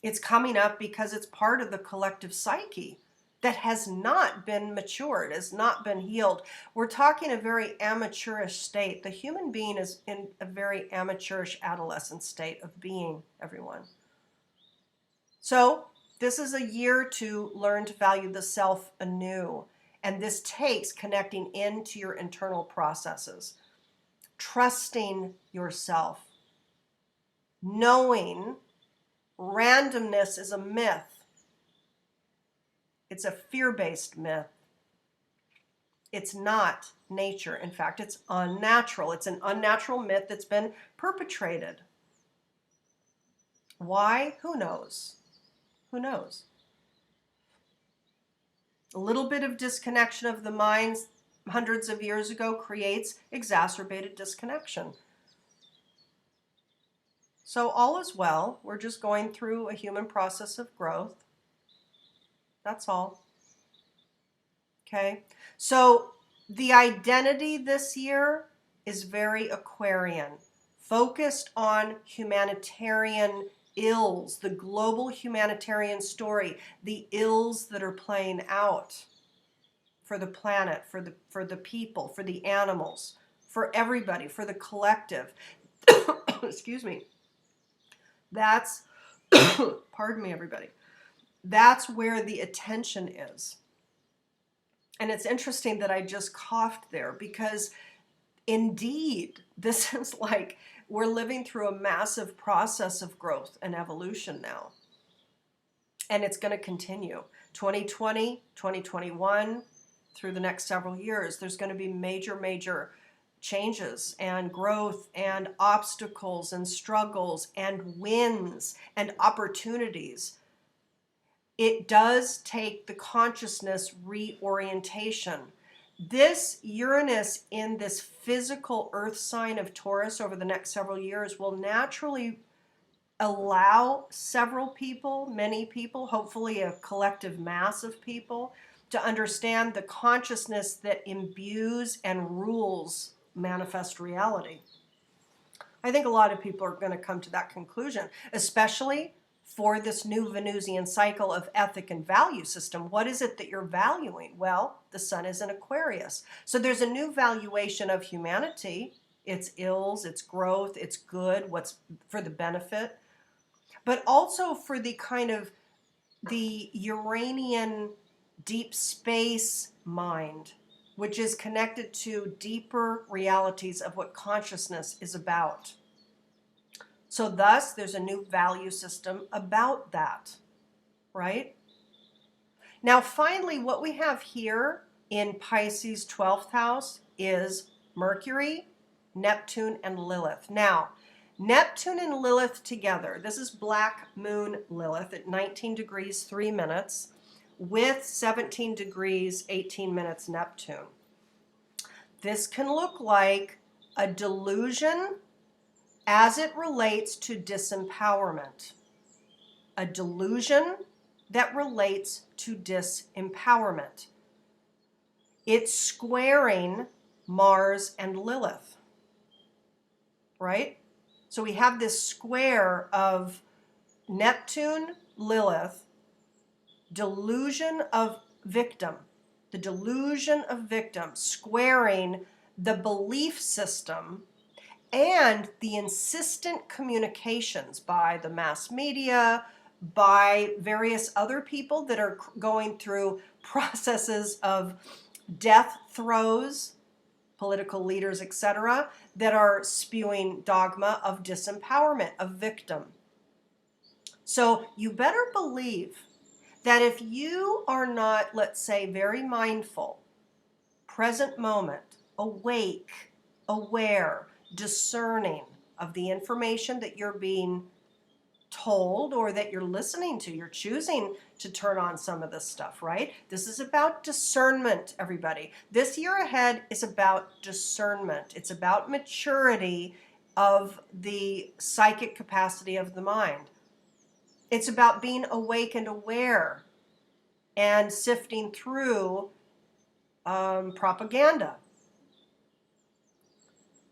It's coming up because it's part of the collective psyche that has not been matured, has not been healed. We're talking a very amateurish state. The human being is in a very amateurish adolescent state of being, everyone. So this is a year to learn to value the self anew. And this takes connecting into your internal processes, trusting yourself, knowing randomness is a myth. It's a fear-based myth. It's not nature. In fact, it's unnatural. It's an unnatural myth that's been perpetrated. Why? Who knows? Who knows? A little bit of disconnection of the minds hundreds of years ago creates exacerbated disconnection. So all is well. We're just going through a human process of growth. That's all. Okay? So the identity this year is very Aquarian, focused on humanitarian ills, the global humanitarian story, the ills that are playing out for the planet, for the people, for the animals, for everybody, for the collective. Excuse me. That's, pardon me, everybody. That's where the attention is. And it's interesting that I just coughed there because indeed, this is like we're living through a massive process of growth and evolution now. And it's going to continue. 2020, 2021, through the next several years, there's going to be major changes and growth and obstacles and struggles and wins and opportunities. It does take the consciousness reorientation. This Uranus in this physical earth sign of Taurus over the next several years will naturally allow several people, many people, hopefully a collective mass of people, to understand the consciousness that imbues and rules manifest reality. I think a lot of people are going to come to that conclusion, especially for this new Venusian cycle of ethic and value system. What is it that you're valuing? Well, the sun is in Aquarius. So there's a new valuation of humanity, its ills, its growth, its good, what's for the benefit, but also for the kind of the Uranian deep space mind, which is connected to deeper realities of what consciousness is about. So thus, there's a new value system about that, right? Now, finally, what we have here in Pisces' 12th house is Mercury, Neptune, and Lilith. Now, Neptune and Lilith together, this is Black Moon Lilith at 19 degrees 3 minutes with 17 degrees 18 minutes Neptune. This can look like a delusion as it relates to disempowerment. A delusion that relates to disempowerment. It's squaring Mars and Lilith, right? So we have this square of Neptune, Lilith, delusion of victim, the delusion of victim, squaring the belief system and the insistent communications by the mass media, by various other people that are going through processes of death throes, political leaders, etc., that are spewing dogma of disempowerment, of victim. So you better believe that if you are not, let's say, very mindful, present moment, awake, aware, discerning of the information that you're being told or that you're listening to, you're choosing to turn on some of this stuff, right? This is about discernment, everybody. This year ahead is about discernment. It's about maturity of the psychic capacity of the mind. It's about being awake and aware and sifting through propaganda.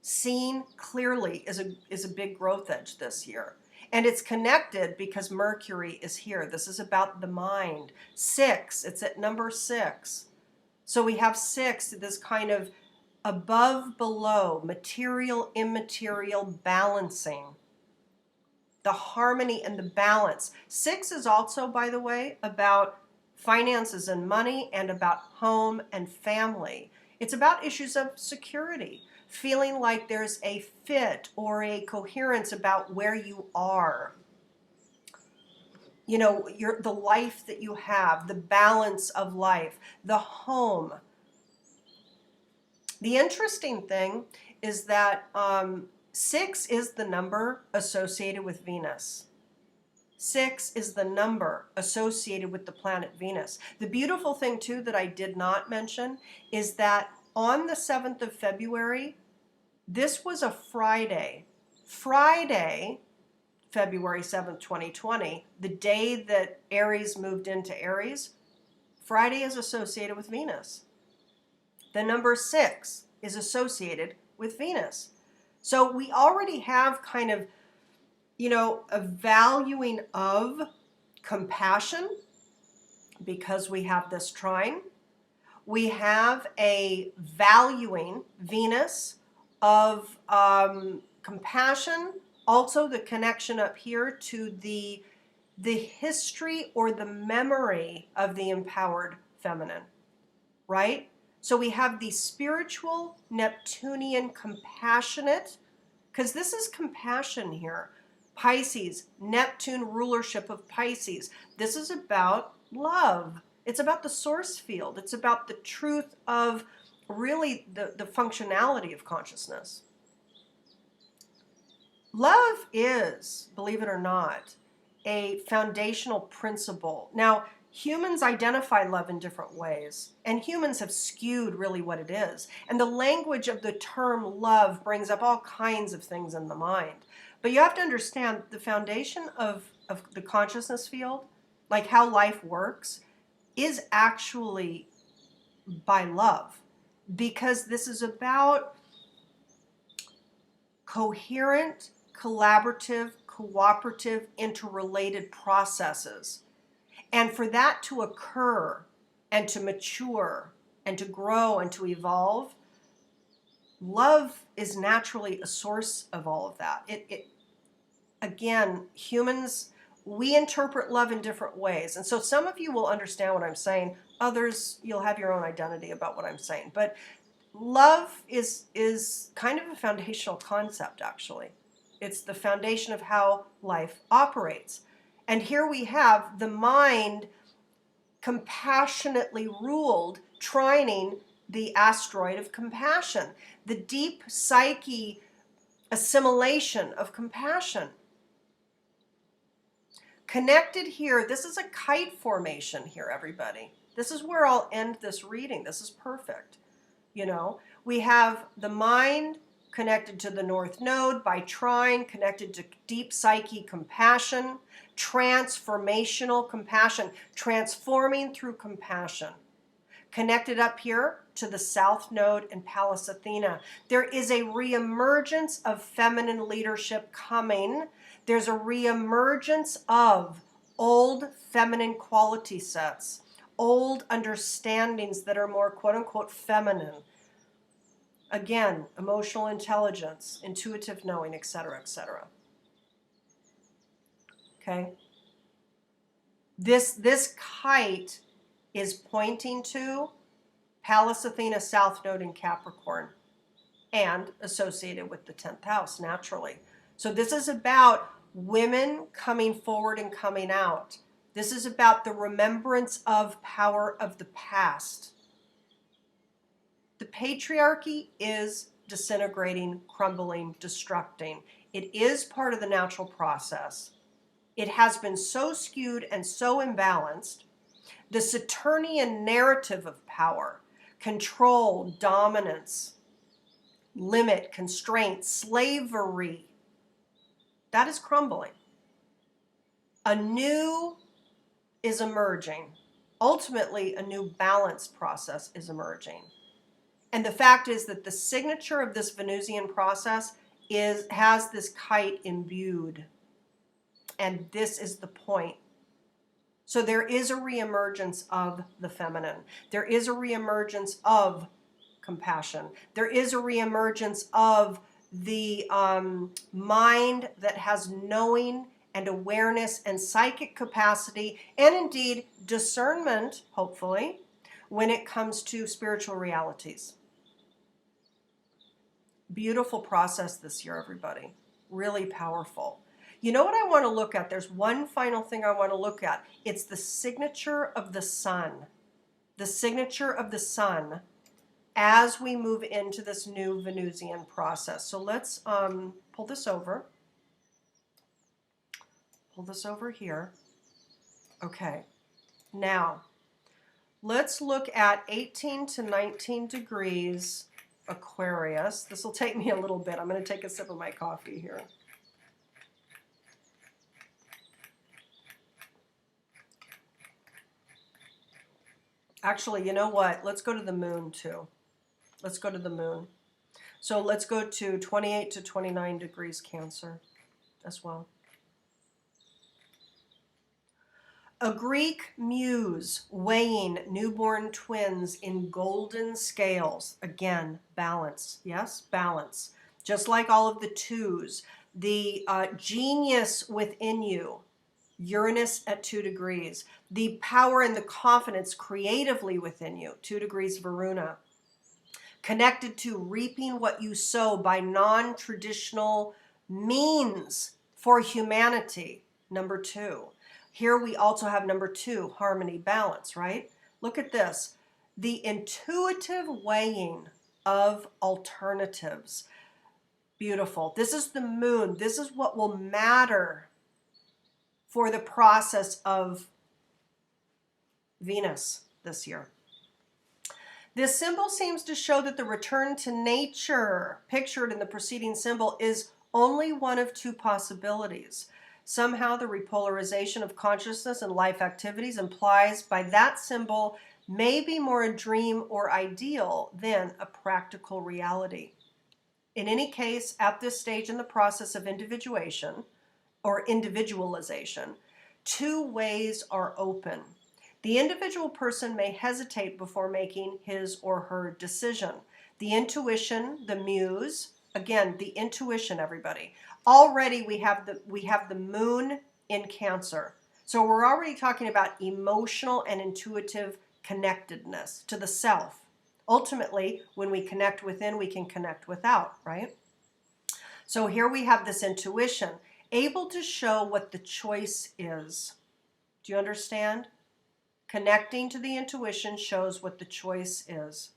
Seeing clearly is a big growth edge this year. And it's connected because Mercury is here. This is about the mind. 6, it's at number 6. So we have 6, this kind of above, below, material, immaterial balancing. The harmony and the balance. 6 is also, by the way, about finances and money and about home and family. It's about issues of security, feeling like there's a fit or a coherence about where you are. You know, the life that you have, the balance of life, the home. The interesting thing is that 6 is the number associated with Venus. 6 is the number associated with the planet Venus. The beautiful thing, too, that I did not mention is that on the 7th of February, this was a Friday. Friday, February 7th, 2020, the day that Aries moved into Aries, Friday is associated with Venus. The number 6 is associated with Venus. So we already have kind of, you know, a valuing of compassion because we have this trine. We have a valuing, Venus, of compassion. Also the connection up here to the history or the memory of the empowered feminine, right? So we have the spiritual Neptunian compassionate, because this is compassion here. Pisces, Neptune rulership of Pisces. This is about love. It's about the source field. It's about the truth of really the functionality of consciousness. Love is, believe it or not, a foundational principle. Now, humans identify love in different ways, and humans have skewed really what it is. And the language of the term love brings up all kinds of things in the mind. But you have to understand the foundation of the consciousness field, like how life works, is actually by love. Because this is about coherent, collaborative, cooperative, interrelated processes. And for that to occur and to mature and to grow and to evolve, love is naturally a source of all of that. Again, humans, we interpret love in different ways. And so some of you will understand what I'm saying. Others, you'll have your own identity about what I'm saying. But love is kind of a foundational concept, actually. It's the foundation of how life operates. And here we have the mind compassionately ruled, trining the asteroid of compassion, the deep psyche assimilation of compassion. Connected here, this is a kite formation here, everybody. This is where I'll end this reading. This is perfect. You know, we have the mind connected to the North Node by trine, connected to deep psyche compassion, transformational compassion, transforming through compassion. Connected up here to the South Node and Pallas Athena. There is a reemergence of feminine leadership coming. There's a reemergence of old feminine quality sets, old understandings that are more quote unquote feminine. Again, emotional intelligence, intuitive knowing, etc., etc. Okay? This kite is pointing to Pallas Athena South Node in Capricorn and associated with the 10th house, naturally. So this is about women coming forward and coming out. This is about the remembrance of power of the past. The patriarchy is disintegrating, crumbling, destructing. It is part of the natural process. It has been so skewed and so imbalanced. The Saturnian narrative of power, control, dominance, limit, constraint, slavery, that is crumbling. A new is emerging. Ultimately, a new balance process is emerging. And the fact is that the signature of this Venusian process has this kite imbued. And this is the point. So there is a reemergence of the feminine. There is a reemergence of compassion. There is a reemergence of the mind that has knowing and awareness and psychic capacity, and indeed discernment, hopefully, when it comes to spiritual realities. Beautiful process this year, everybody. Really powerful. You know what I want to look at? There's one final thing I want to look at. It's the signature of the sun. The signature of the sun as we move into this new Venusian process. So let's pull this over. Pull this over here. Okay. Now, let's look at 18 to 19 degrees Aquarius. This will take me a little bit. I'm going to take a sip of my coffee here. Actually, you know what? Let's go to the moon too. Let's go to the moon. So let's go to 28 to 29 degrees Cancer as well. A Greek muse weighing newborn twins in golden scales. Again, balance. Yes, balance. Just like all of the twos. The genius within you. Uranus at 2 degrees. The power and the confidence creatively within you. 2 degrees Varuna. Connected to reaping what you sow by non-traditional means for humanity. Number 2. Here we also have number 2, harmony, balance, right? Look at this. The intuitive weighing of alternatives. Beautiful. This is the moon. This is what will matter for the process of Venus this year. This symbol seems to show that the return to nature pictured in the preceding symbol is only one of 2 possibilities. Somehow the repolarization of consciousness and life activities implies by that symbol may be more a dream or ideal than a practical reality. In any case, at this stage in the process of individuation or individualization, 2 ways are open. The individual person may hesitate before making his or her decision. The intuition, the muse, again, the intuition, everybody. Already we have the moon in Cancer. So we're already talking about emotional and intuitive connectedness to the self. Ultimately, when we connect within, we can connect without, right? So here we have this intuition, able to show what the choice is. Do you understand? Connecting to the intuition shows what the choice is.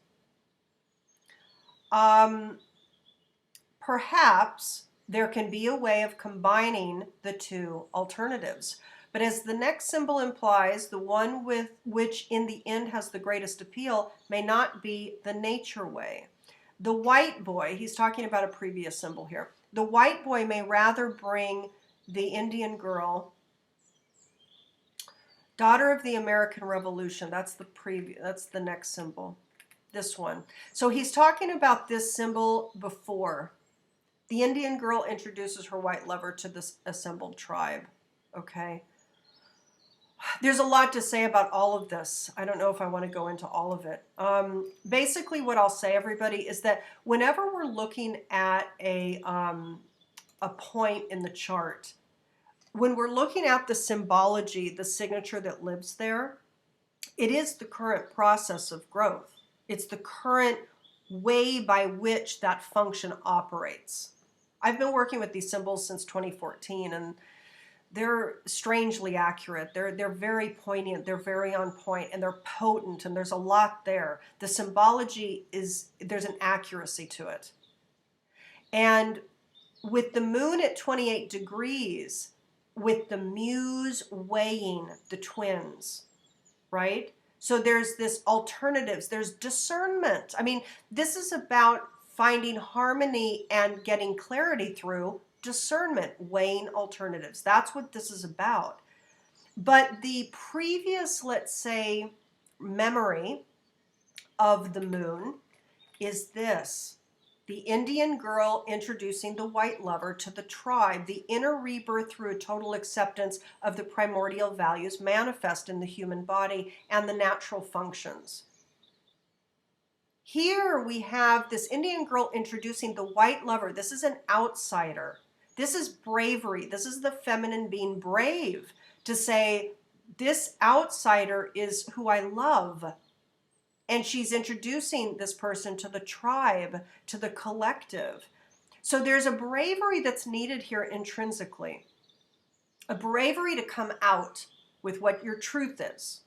Perhaps there can be a way of combining the 2 alternatives. But as the next symbol implies, the one with which in the end has the greatest appeal may not be the nature way. The white boy, he's talking about a previous symbol here. The white boy may rather bring the Indian girl, daughter of the American Revolution. That's the next symbol. this one. So he's talking about this symbol before. The Indian girl introduces her white lover to this assembled tribe. Okay. There's a lot to say about all of this. I don't know if I want to go into all of it. Basically, what I'll say, everybody, is that whenever we're looking at a point in the chart, when we're looking at the symbology, the signature that lives there, it is the current process of growth. It's the current way by which that function operates. I've been working with these symbols since 2014, and they're strangely accurate. They're very poignant, they're very on point, and they're potent, and there's a lot there. The symbology there's an accuracy to it. And with the moon at 28 degrees, with the muse weighing the twins, right? So there's this alternatives, there's discernment. I mean, this is about finding harmony and getting clarity through discernment, weighing alternatives. That's what this is about. But the previous, let's say, memory of the moon is this. The Indian girl introducing the white lover to the tribe, the inner rebirth through a total acceptance of the primordial values manifest in the human body and the natural functions. Here we have this Indian girl introducing the white lover. This is an outsider. This is bravery. This is the feminine being brave to say, this outsider is who I love. And she's introducing this person to the tribe, to the collective. So there's a bravery that's needed here intrinsically. A bravery to come out with what your truth is,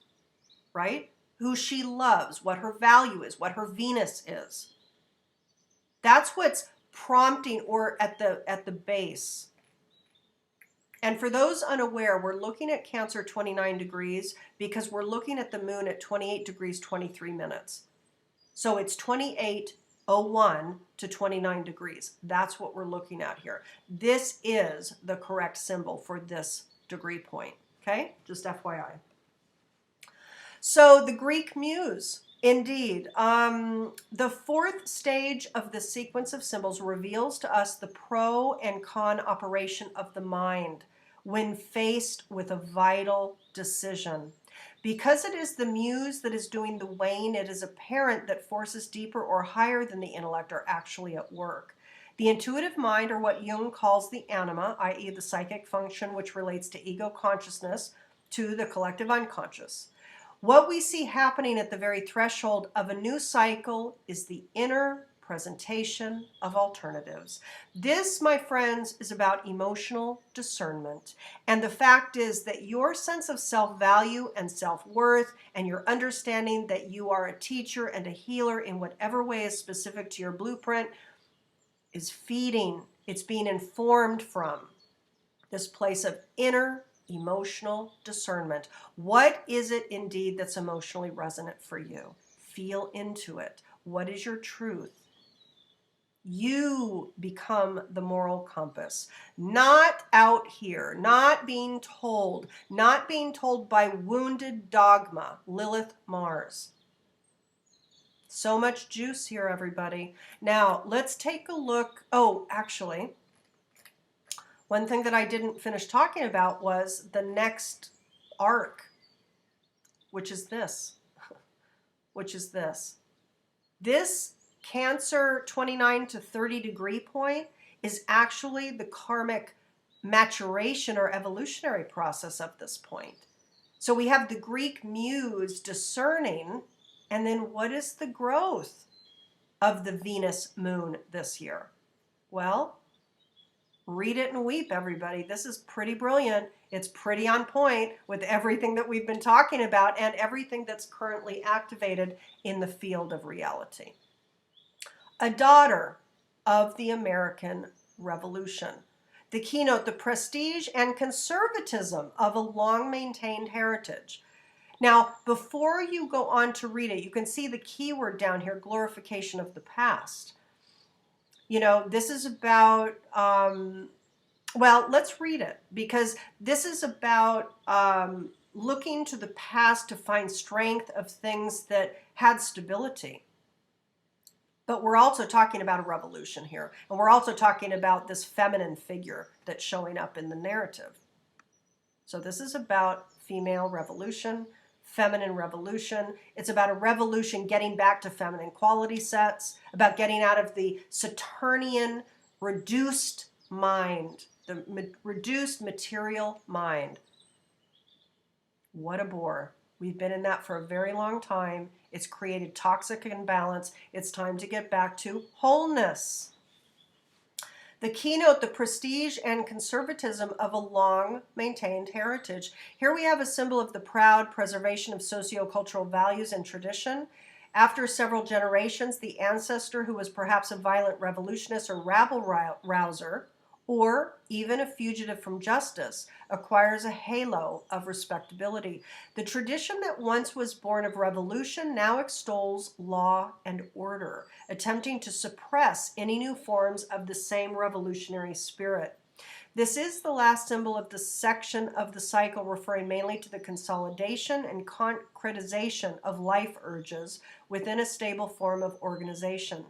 right? Who she loves, what her value is, what her Venus is. That's what's prompting or at the base. And for those unaware, we're looking at Cancer 29 degrees because we're looking at the moon at 28 degrees 23 minutes. So it's 28:01 to 29 degrees. That's what we're looking at here. This is the correct symbol for this degree point. Okay, just FYI. So the Greek muse, indeed. The fourth stage of the sequence of symbols reveals to us the pro and con operation of the mind when faced with a vital decision. Because it is the muse that is doing the weighing, it is apparent that forces deeper or higher than the intellect are actually at work. The intuitive mind, or what Jung calls the anima, i.e. the psychic function which relates to ego consciousness, to the collective unconscious. What we see happening at the very threshold of a new cycle is the inner presentation of alternatives. This, my friends, is about emotional discernment. And the fact is that your sense of self-value and self-worth and your understanding that you are a teacher and a healer in whatever way is specific to your blueprint is feeding, it's being informed from this place of inner emotional discernment. What is it indeed that's emotionally resonant for you? Feel into it. What is your truth? You become the moral compass, not out here, not being told by wounded dogma, Lilith, Mars. So much juice here, everybody. Now, let's take a look. Oh, actually, one thing that I didn't finish talking about was the next arc, which is this, This Cancer 29 to 30 degree point is actually the karmic maturation or evolutionary process of this point. So we have the Greek muse discerning, and then what is the growth of the Venus moon this year? Well, read it and weep, everybody. This is pretty brilliant. It's pretty on point with everything that we've been talking about and everything that's currently activated in the field of reality. A daughter of the American Revolution. The keynote, the prestige and conservatism of a long-maintained heritage. Now, before you go on to read it, you can see the keyword down here, glorification of the past. You know, this is about, well, let's read it, because this is about looking to the past to find strength of things that had stability. But we're also talking about a revolution here. And we're also talking about this feminine figure that's showing up in the narrative. So this is about female revolution, feminine revolution. It's about a revolution getting back to feminine quality sets, about getting out of the Saturnian reduced mind, the reduced material mind. What a bore. We've been in that for a very long time. It's created toxic imbalance. It's time to get back to wholeness. The keynote, the prestige and conservatism of a long-maintained heritage. Here we have a symbol of the proud preservation of socio-cultural values and tradition. After several generations, the ancestor who was perhaps a violent revolutionist or rabble-rouser, or even a fugitive from justice, acquires a halo of respectability. The tradition that once was born of revolution now extols law and order, attempting to suppress any new forms of the same revolutionary spirit. This is the last symbol of the section of the cycle, referring mainly to the consolidation and concretization of life urges within a stable form of organization.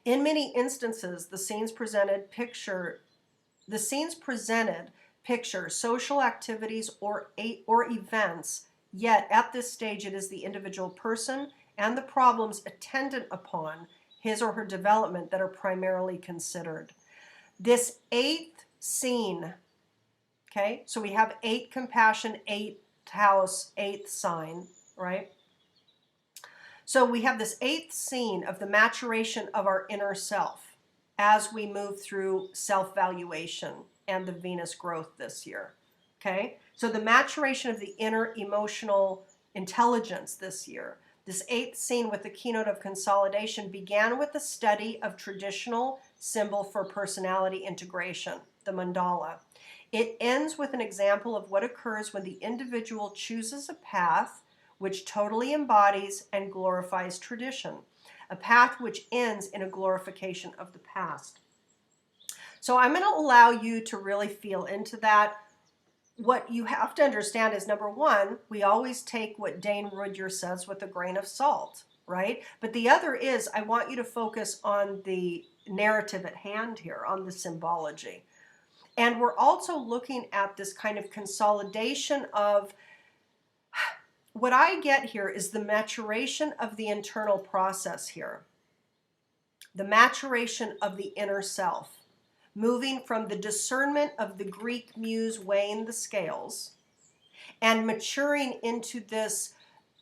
In many instances, the scenes presented picture social activities or events, yet at this stage it is the individual person and the problems attendant upon his or her development that are primarily considered. This eighth scene, okay, so we have 8 compassion, 8th house, 8th sign, right? So we have this 8th scene of the maturation of our inner self as we move through self-valuation and the Venus growth this year, okay? So the maturation of the inner emotional intelligence this year. This 8th scene with the keynote of consolidation began with the study of traditional symbol for personality integration, the mandala. It ends with an example of what occurs when the individual chooses a path which totally embodies and glorifies tradition, a path which ends in a glorification of the past. So I'm going to allow you to really feel into that. What you have to understand is, number one, we always take what Dane Rudhyar says with a grain of salt, right? But the other is, I want you to focus on the narrative at hand here, on the symbology. And we're also looking at this kind of consolidation of, what I get here is the maturation of the internal process here. The maturation of the inner self. Moving from the discernment of the Greek muse weighing the scales and maturing into this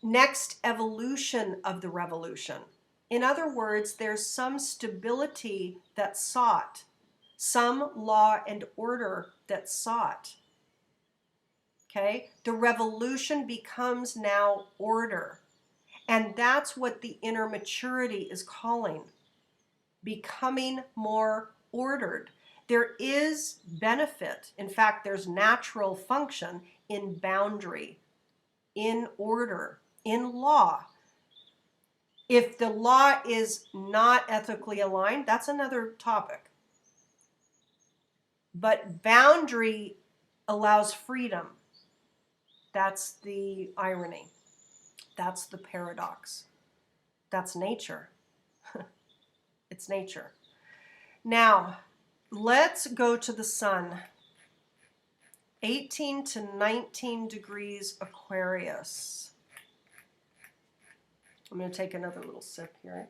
next evolution of the revolution. In other words, there's some stability that's sought, some law and order that's sought. Okay, the revolution becomes now order. And that's what the inner maturity is calling. Becoming more ordered. There is benefit. In fact, there's natural function in boundary, in order, in law. If the law is not ethically aligned, that's another topic. But boundary allows freedom. That's the irony. That's the paradox. That's nature. It's nature. Now, let's go to the sun. 18 to 19 degrees Aquarius. I'm going to take another little sip here.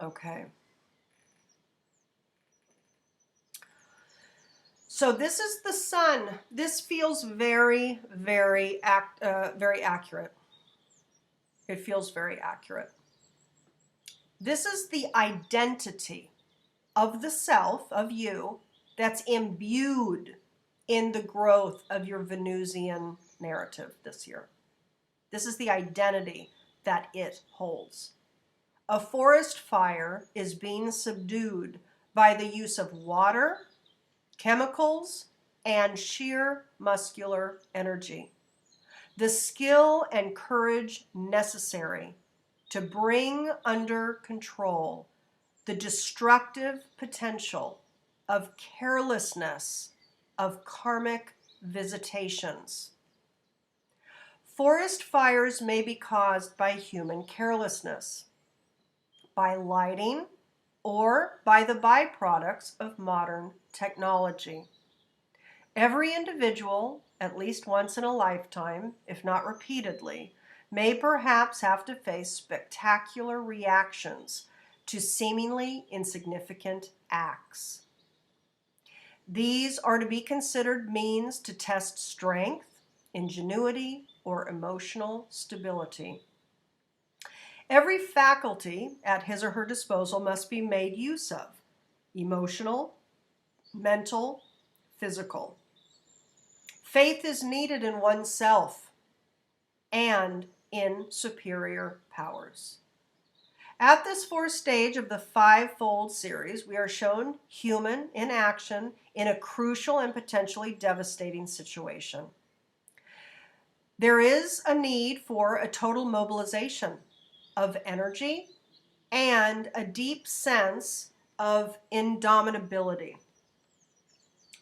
Okay. So this is the sun. This feels very, very accurate. It feels very accurate. This is the identity of the self, of you, that's imbued in the growth of your Venusian narrative this year. This is the identity that it holds. A forest fire is being subdued by the use of water, chemicals, and sheer muscular energy. The skill and courage necessary to bring under control the destructive potential of carelessness, of karmic visitations. Forest fires may be caused by human carelessness, by lighting, or by the byproducts of modern technology. Every individual, at least once in a lifetime, if not repeatedly, may perhaps have to face spectacular reactions to seemingly insignificant acts. These are to be considered means to test strength, ingenuity, or emotional stability. Every faculty at his or her disposal must be made use of: emotional, mental, physical. Faith is needed in oneself and in superior powers. At this fourth stage of the five-fold series, we are shown human in action in a crucial and potentially devastating situation. There is a need for a total mobilization of energy and a deep sense of indomitability.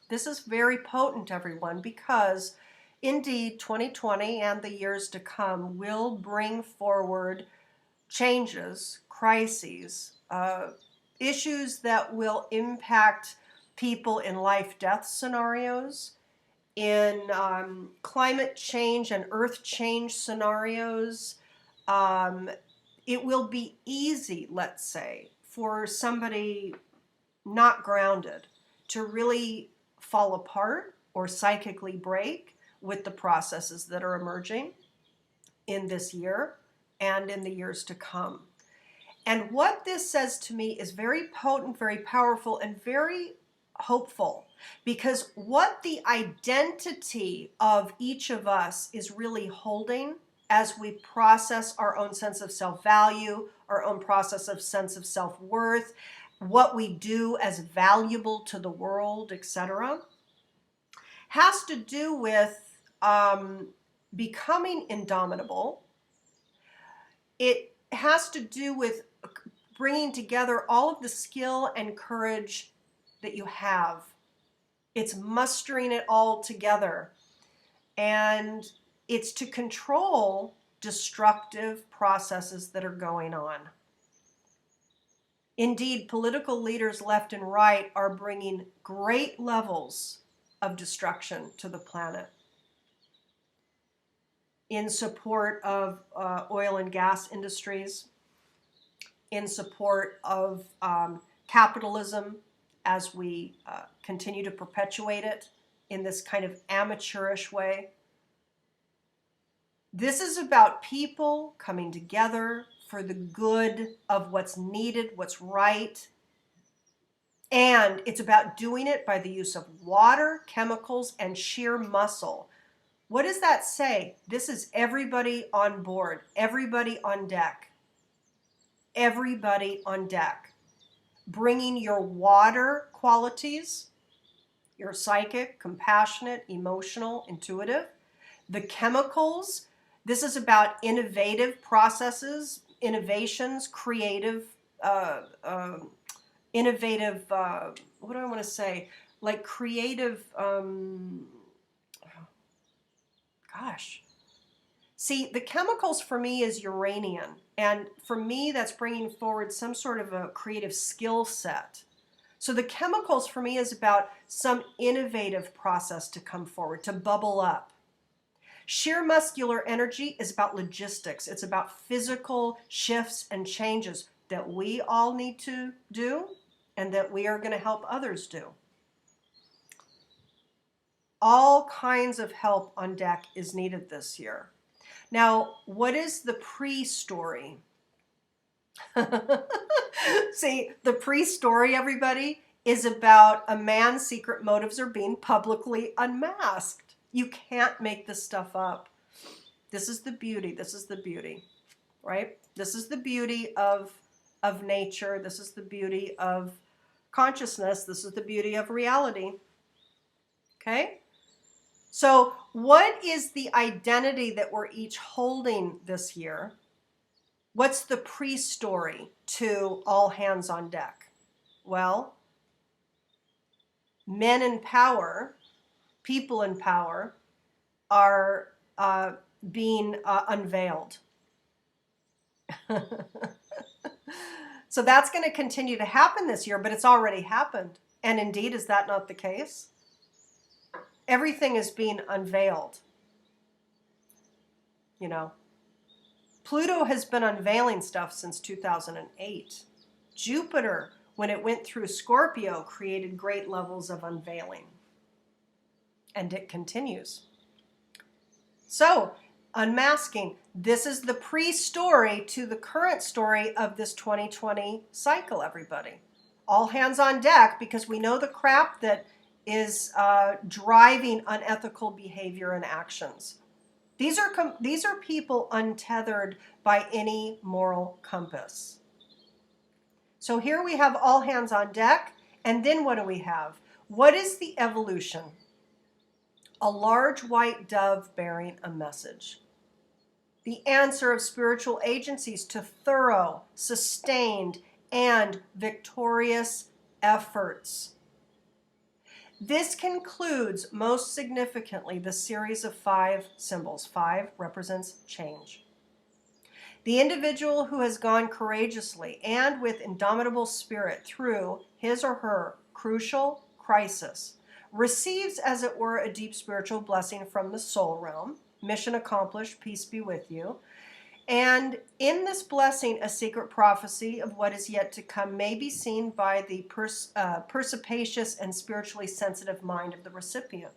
This is very potent, everyone, because indeed 2020 and the years to come will bring forward changes, crises, issues that will impact people in life-death scenarios, in climate change and earth change scenarios. It will be easy, let's say, for somebody not grounded to really fall apart or psychically break with the processes that are emerging in this year and in the years to come. And what this says to me is very potent, very powerful, and very hopeful, because what the identity of each of us is really holding as we process our own sense of self-value, our own process of sense of self-worth, what we do as valuable to the world, etc., has to do with becoming indomitable. It has to do with bringing together all of the skill and courage that you have. It's mustering it all together. And it's to control destructive processes that are going on. Indeed, political leaders left and right are bringing great levels of destruction to the planet in support of oil and gas industries, in support of capitalism as we continue to perpetuate it in this kind of amateurish way. This is about people coming together for the good of what's needed, what's right. And it's about doing it by the use of water, chemicals, and sheer muscle. What does that say? This is everybody on board, everybody on deck. Everybody on deck. Bringing your water qualities, your psychic, compassionate, emotional, intuitive. The chemicals, this is about innovative processes, innovations, creative, innovative, what do I want to say? Like creative, See, the chemicals for me is uranium. And for me, that's bringing forward some sort of a creative skill set. So the chemicals for me is about some innovative process to come forward, to bubble up. Sheer muscular energy is about logistics. It's about physical shifts and changes that we all need to do and that we are going to help others do. All kinds of help on deck is needed this year. Now, what is the pre-story? See, the pre-story, everybody, is about a man's secret motives are being publicly unmasked. You can't make this stuff up. This is the beauty. This is the beauty, right? This is the beauty of nature. This is the beauty of consciousness. This is the beauty of reality. Okay? So what is the identity that we're each holding this year? What's the pre-story to all hands on deck? Well, men in power, people in power, are being unveiled. So that's going to continue to happen this year, but it's already happened. And indeed, is that not the case? Everything is being unveiled. You know, Pluto has been unveiling stuff since 2008. Jupiter, when it went through Scorpio, created great levels of unveiling. And it continues. So, unmasking. This is the pre-story to the current story of this 2020 cycle, everybody. All hands on deck, because we know the crap that is driving unethical behavior and actions. These are people untethered by any moral compass. So here we have all hands on deck, and then what do we have? What is the evolution? A large white dove bearing a message. The answer of spiritual agencies to thorough, sustained, and victorious efforts. This concludes, most significantly, the series of 5 symbols. 5 represents change. The individual who has gone courageously and with indomitable spirit through his or her crucial crisis receives, as it were, a deep spiritual blessing from the soul realm. Mission accomplished, peace be with you. And in this blessing, a secret prophecy of what is yet to come may be seen by the perspicacious and spiritually sensitive mind of the recipient.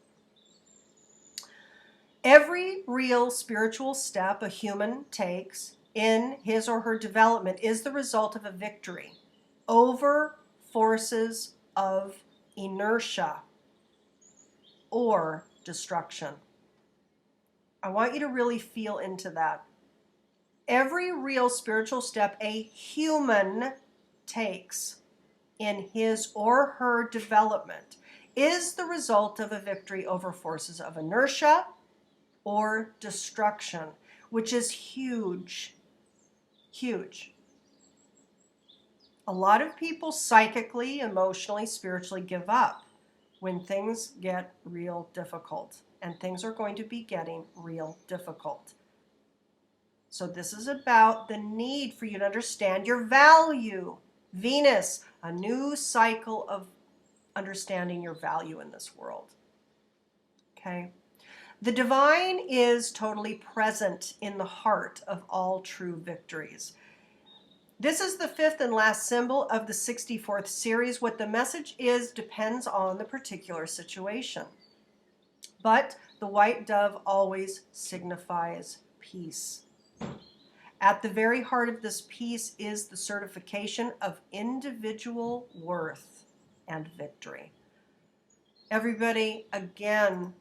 Every real spiritual step a human takes in his or her development is the result of a victory over forces of inertia or destruction. I want you to really feel into that. Every real spiritual step a human takes in his or her development is the result of a victory over forces of inertia or destruction, which is huge. Huge. A lot of people psychically, emotionally, spiritually give up when things get real difficult, and things are going to be getting real difficult. So this is about the need for you to understand your value. Venus, a new cycle of understanding your value in this world. Okay? The divine is totally present in the heart of all true victories. This is the 5th and last symbol of the 64th series. What the message is depends on the particular situation. But the white dove always signifies peace. At the very heart of this peace is the certification of individual worth and victory. Everybody, again,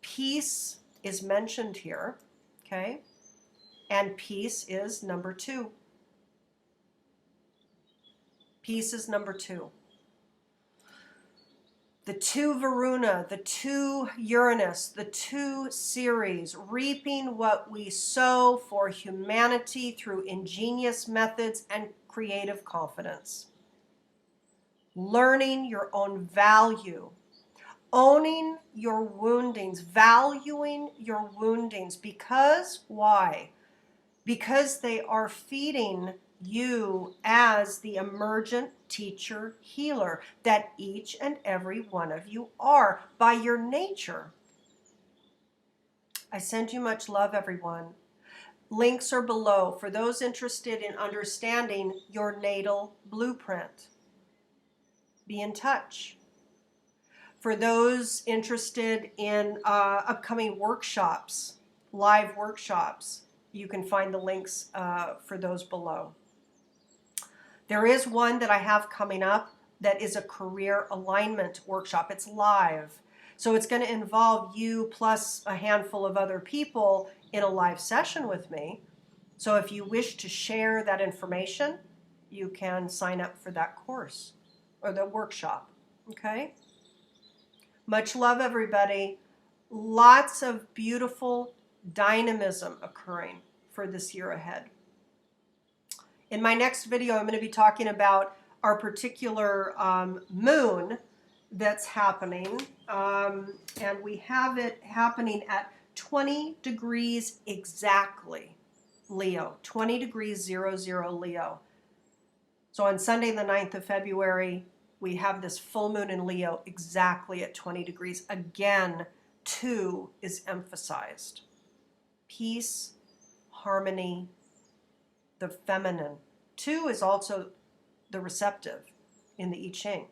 peace is mentioned here, okay? And peace is number 2. Peace is number 2. The 2 Varuna, the 2 Uranus, the 2 Ceres, reaping what we sow for humanity through ingenious methods and creative confidence. Learning your own value, owning your woundings, valuing your woundings. Because, why? Because they are feeding you as the emergent teacher healer that each and every one of you are by your nature. I send you much love, everyone. Links are below for those interested in understanding your natal blueprint. Be in touch. For those interested in upcoming workshops, live workshops, you can find the links for those below. There is one that I have coming up that is a career alignment workshop. It's live. So it's going to involve you plus a handful of other people in a live session with me. So if you wish to share that information, you can sign up for that course or the workshop. Okay? Much love, everybody. Lots of beautiful dynamism occurring for this year ahead. In my next video, I'm going to be talking about our particular moon that's happening. And we have it happening at 20 degrees exactly, Leo. 20 degrees 00 Leo. So on Sunday, the 9th of February, we have this full moon in Leo exactly at 20 degrees. Again, 2 is emphasized. Peace, harmony, the feminine. 2 is also the receptive in the I Ching.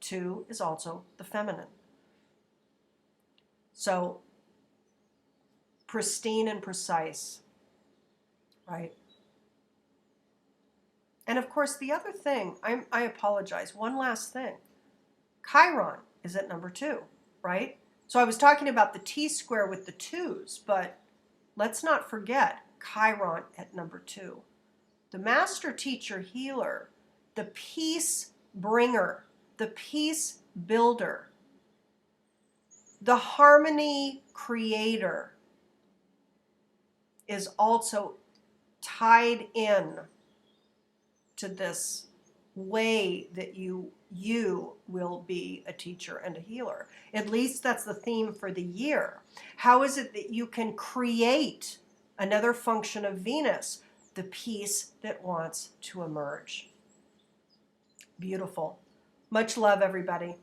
2 is also the feminine. So pristine and precise, right? And of course, the other thing, I apologize, one last thing. Chiron is at number 2, right? So I was talking about the T-square with the 2s, but let's not forget Chiron at number 2. The master teacher healer, the peace bringer, the peace builder, the harmony creator is also tied in to this way that you will be a teacher and a healer. At least that's the theme for the year. How is it that you can create another function of Venus, the peace that wants to emerge? Beautiful. Much love, everybody.